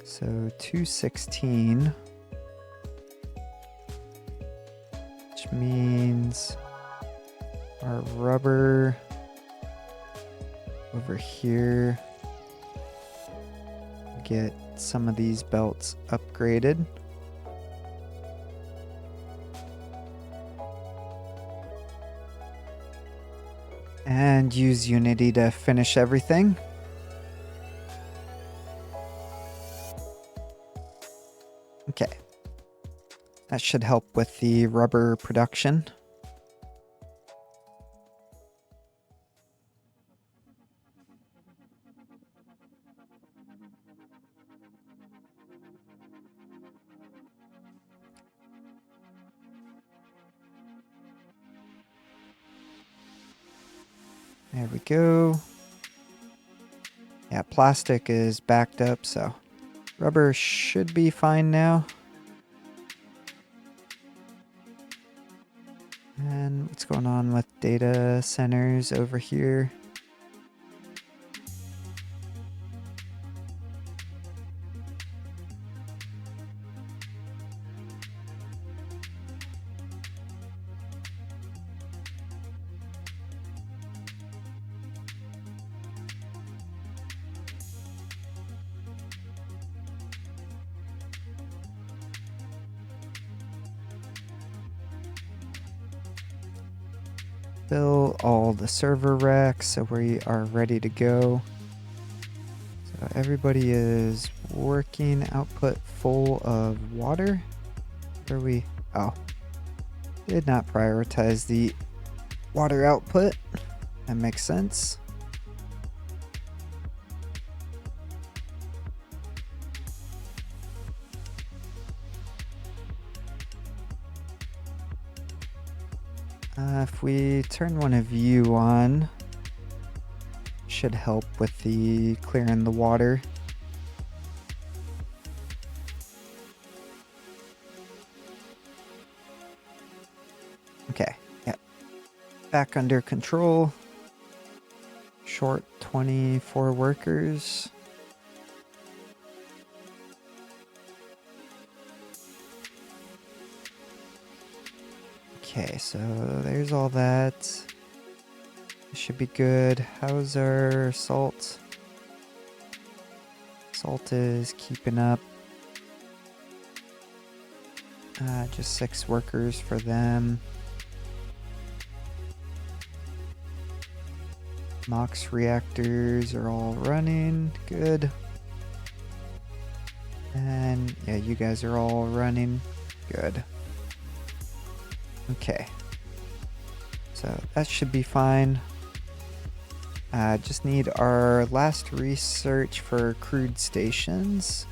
Speaker 1: So 216, which means our rubber over here, get some of these belts upgraded. And use Unity to finish everything. Okay. That should help with the rubber production. There we go. Yeah, plastic is backed up, so rubber should be fine now. And what's going on with data centers over here? Fill all the server racks so we are ready to go. So everybody is working, output full of water. Where are we? Oh, did not prioritize the water output. That makes sense. If we turn one of you on, should help with the clearing the water. Okay, yeah. Back under control. Short 24 workers. Okay, so there's all that. Should be good. How's our salt? Salt is keeping up. Just 6 workers for them. MOX reactors are all running. Good. And yeah, you guys are all running. Good. Okay. So that should be fine. Just need our last research for crude stations.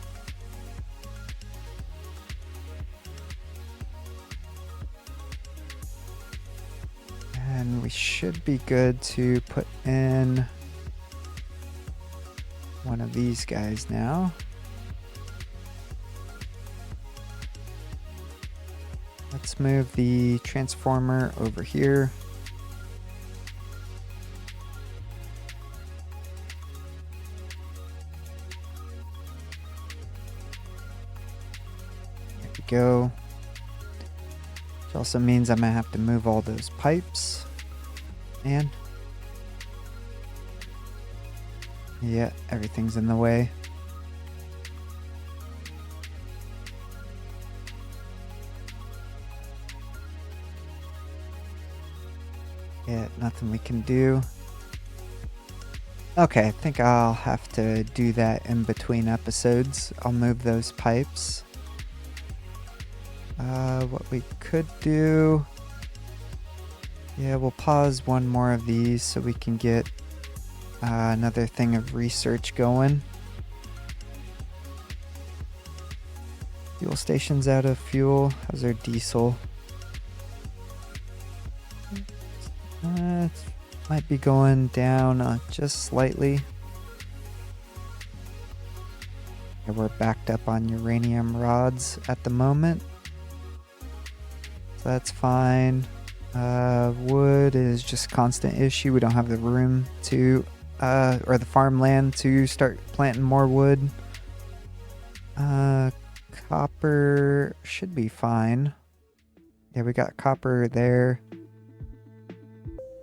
Speaker 1: And we should be good to put in one of these guys now. Let's move the transformer over here. There we go. Which also means I'm gonna have to move all those pipes. And yeah, everything's in the way. Yeah, nothing we can do. Okay, I think I'll have to do that in between episodes. I'll move those pipes. What we could do... Yeah, we'll pause one more of these so we can get another thing of research going. Fuel station's out of fuel. How's our diesel? Might be going down just slightly. Yeah, we're backed up on uranium rods at the moment. So that's fine. Wood is just constant issue. We don't have the room to, or the farmland to start planting more wood. Uh, copper should be fine. Yeah, we got copper there.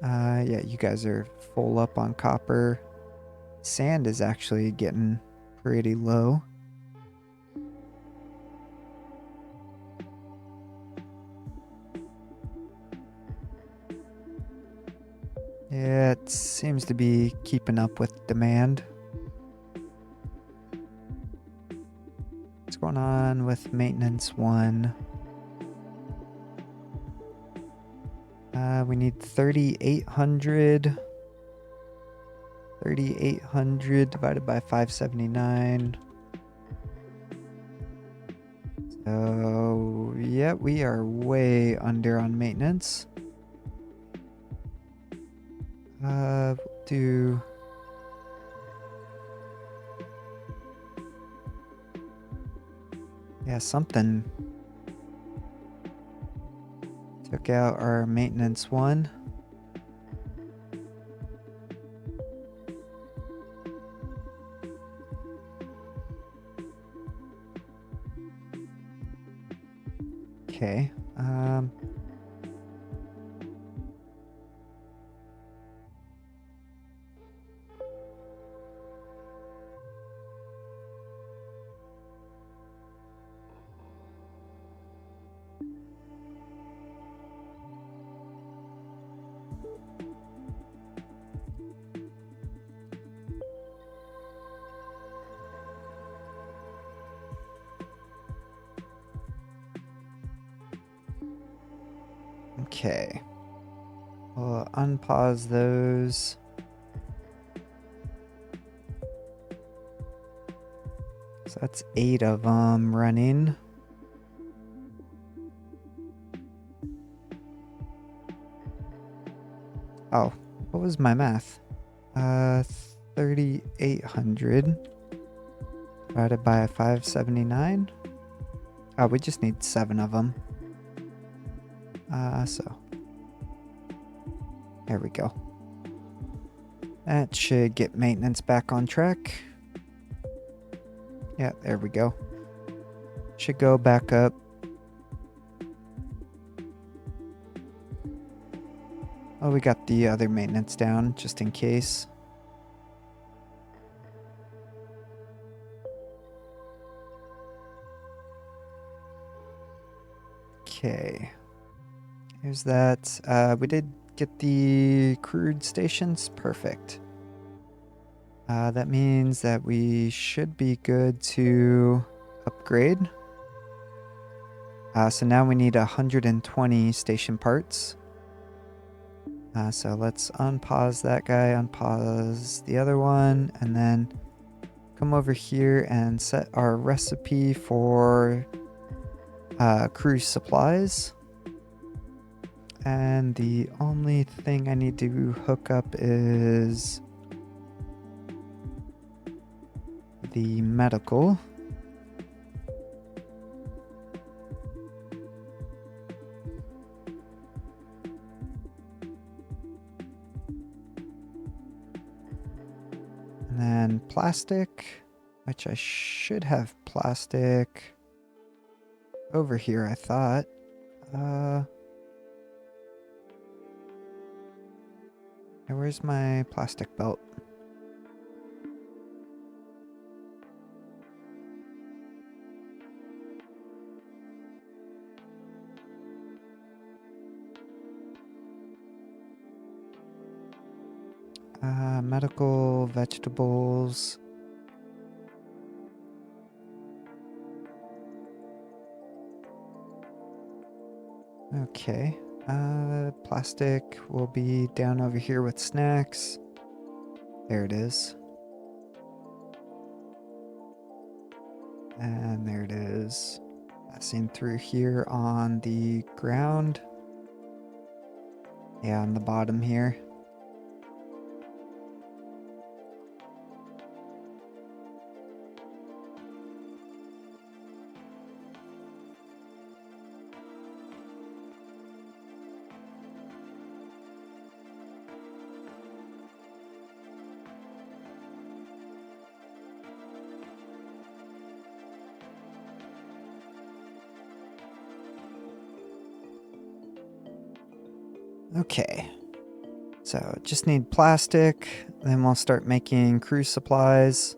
Speaker 1: Yeah, you guys are full up on copper. Sand is actually getting pretty low. Yeah, it seems to be keeping up with demand. What's going on with maintenance 1? We need 3,800. 3,800 divided by 579. So, yeah, we are way under on maintenance. Do... Yeah, something took out our maintenance 1. Okay. Okay. We'll unpause those. So that's 8 of them running. Oh, what was my math? 3,800 divided by 579. Oh, we just need 7 of them. So there we go. That should get maintenance back on track. Yeah, there we go. Should go back up. Oh, we got the other maintenance down just in case. Okay. Here's that. We did get the crude stations. Perfect. That means that we should be good to upgrade. So now we need 120 station parts. So let's unpause that guy, unpause the other one, and then come over here and set our recipe for cruise supplies. And the only thing I need to hook up is the medical. And then plastic, which I should have plastic over here, I thought. Where's my plastic belt? Medical, vegetables. Okay. Plastic will be down over here with snacks. There it is. And there it is. Passing through here on the ground. Yeah, on the bottom here. Okay. So just need plastic, then we'll start making crew supplies,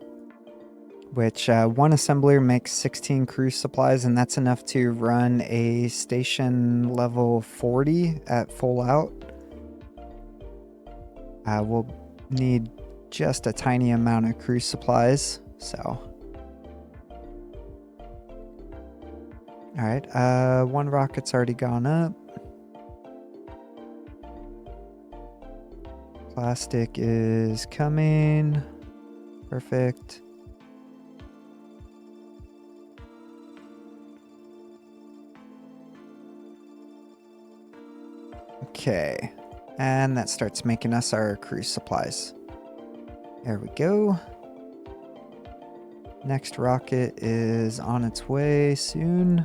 Speaker 1: which one assembler makes 16 crew supplies, and that's enough to run a station level 40 at full out. We'll need just a tiny amount of crew supplies, so. Alright, one rocket's already gone up. Plastic is coming. Perfect. Okay, and that starts making us our crew supplies. There we go. Next rocket is on its way soon.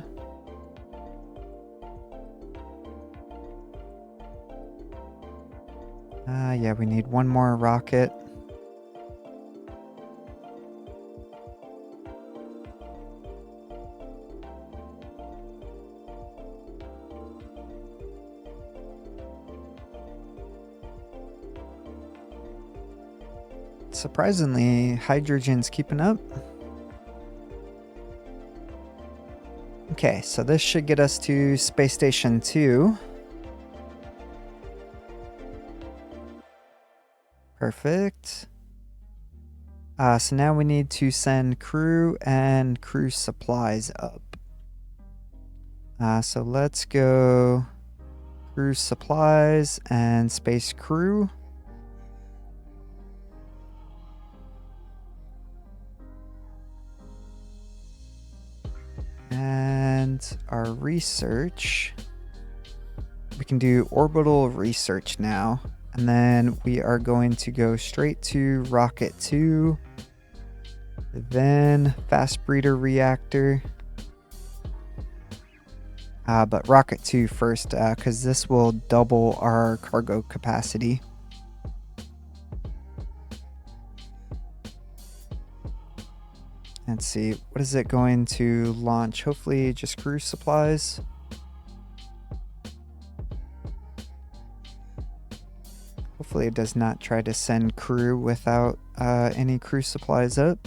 Speaker 1: Yeah, we need one more rocket. Surprisingly, hydrogen's keeping up. Okay, so this should get us to Space Station 2. Perfect. So now we need to send crew and crew supplies up. So let's go crew supplies and space crew. And our research, we can do orbital research now. And then we are going to go straight to rocket 2, then fast breeder reactor. But rocket 2 first, because this will double our cargo capacity. Let's see, what is it going to launch? Hopefully just crew supplies. Hopefully it does not try to send crew without any crew supplies up.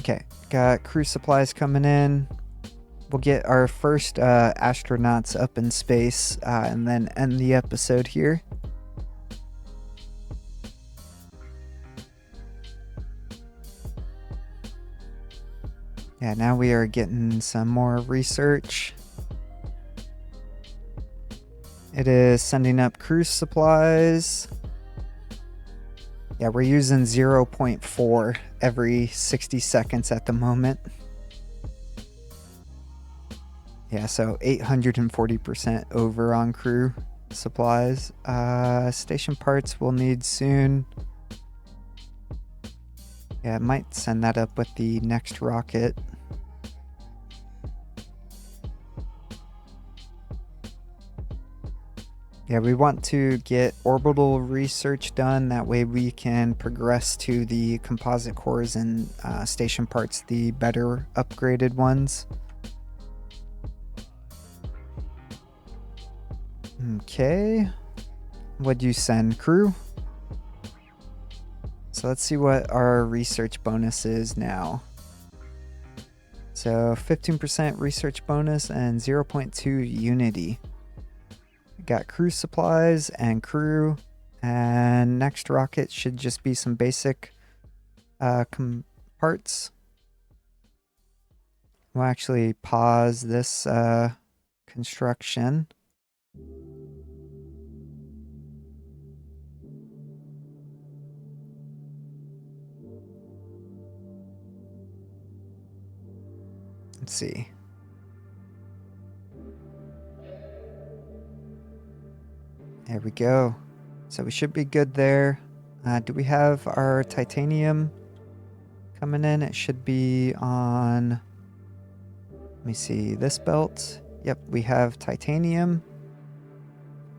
Speaker 1: Okay, got crew supplies coming in. We'll get our first astronauts up in space and then end the episode here. Yeah, now we are getting some more research. It is sending up crew supplies. Yeah, we're using 0.4 every 60 seconds at the moment. Yeah, so 840% over on crew supplies. Station parts we'll need soon. Yeah, it might send that up with the next rocket. Yeah, we want to get orbital research done. That way we can progress to the composite cores and station parts, the better upgraded ones. Okay. What'd you send, crew? So let's see what our research bonus is now. So 15% research bonus and 0.2 unity. Got crew supplies and crew, and next rocket should just be some basic parts. We'll actually pause this construction. Let's see. There we go. So we should be good there. Do we have our titanium coming in? It should be on, let me see, this belt. Yep, we have titanium.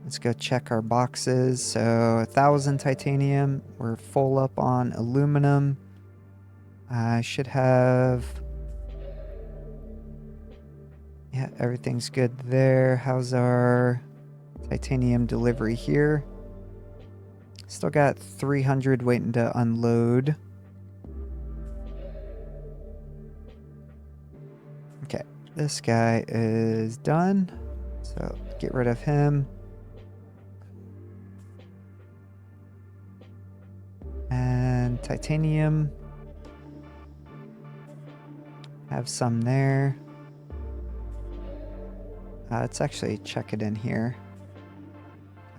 Speaker 1: Let's go check our boxes. So 1,000 titanium. We're full up on aluminum. I should have... Yeah, everything's good there. How's our titanium delivery here? Still got 300 waiting to unload. Okay, this guy is done. So get rid of him. And titanium. Have some there. Let's actually check it in here.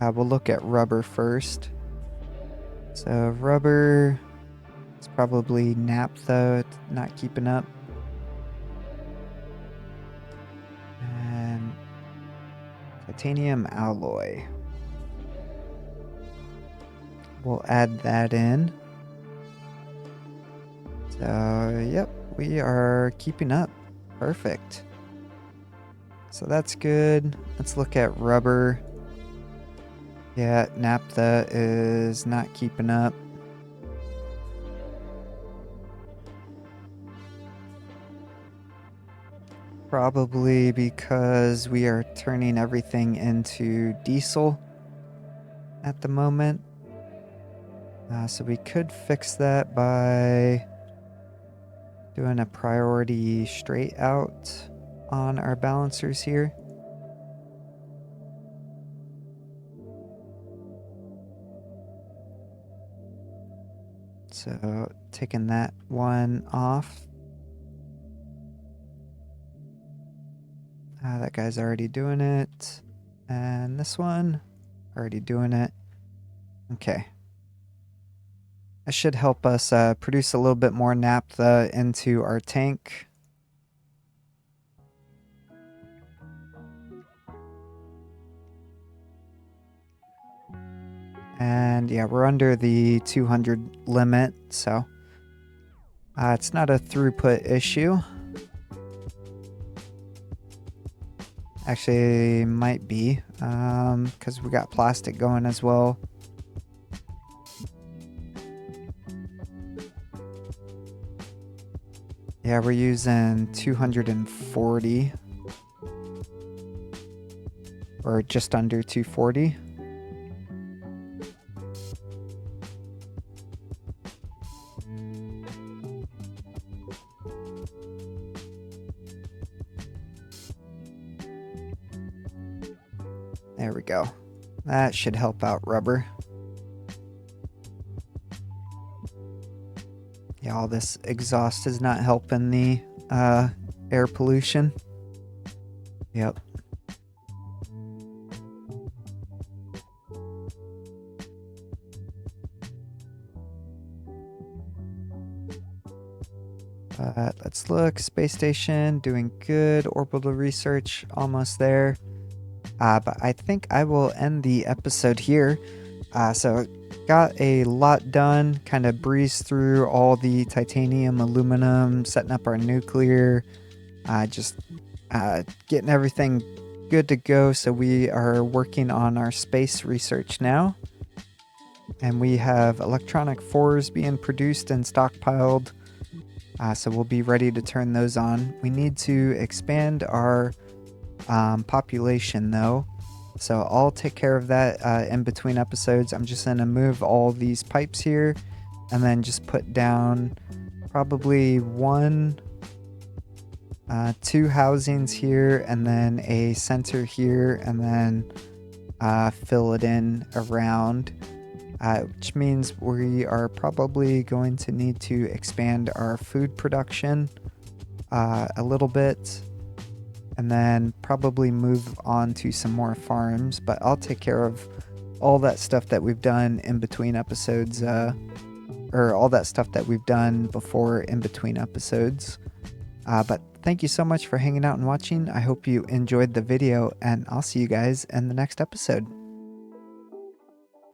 Speaker 1: We'll look at rubber first. So rubber is probably naphtha, it's not keeping up. And titanium alloy. We'll add that in. So, yep, we are keeping up. Perfect. So that's good. Let's look at rubber. Yeah, naphtha is not keeping up. Probably because we are turning everything into diesel at the moment. So we could fix that by doing a priority straight out on our balancers here. So taking that one off. That guy's already doing it. And this one, already doing it. Okay. That should help us produce a little bit more naphtha into our tank. And yeah, we're under the 200 limit, so it's not a throughput issue. Actually, might be, because we got plastic going as well. Yeah, we're using 240. Or just under 240. There we go. That should help out rubber. Yeah, all this exhaust is not helping the air pollution. Yep. Let's look. Space station, doing good. Orbital research, almost there. But I think I will end the episode here. So got a lot done, kind of breezed through all the titanium, aluminum, setting up our nuclear, just getting everything good to go. So we are working on our space research now. And we have electronic 4s being produced and stockpiled. So we'll be ready to turn those on. We need to expand our population though. So I'll take care of that in between episodes. I'm just going to move all these pipes here and then just put down probably two housings here and then a center here and then fill it in around. Which means we are probably going to need to expand our food production a little bit and then probably move on to some more farms, but I'll take care of all that stuff that we've done in between episodes, or all that stuff that we've done before in between episodes. But thank you so much for hanging out and watching. I hope you enjoyed the video, and I'll see you guys in the next episode.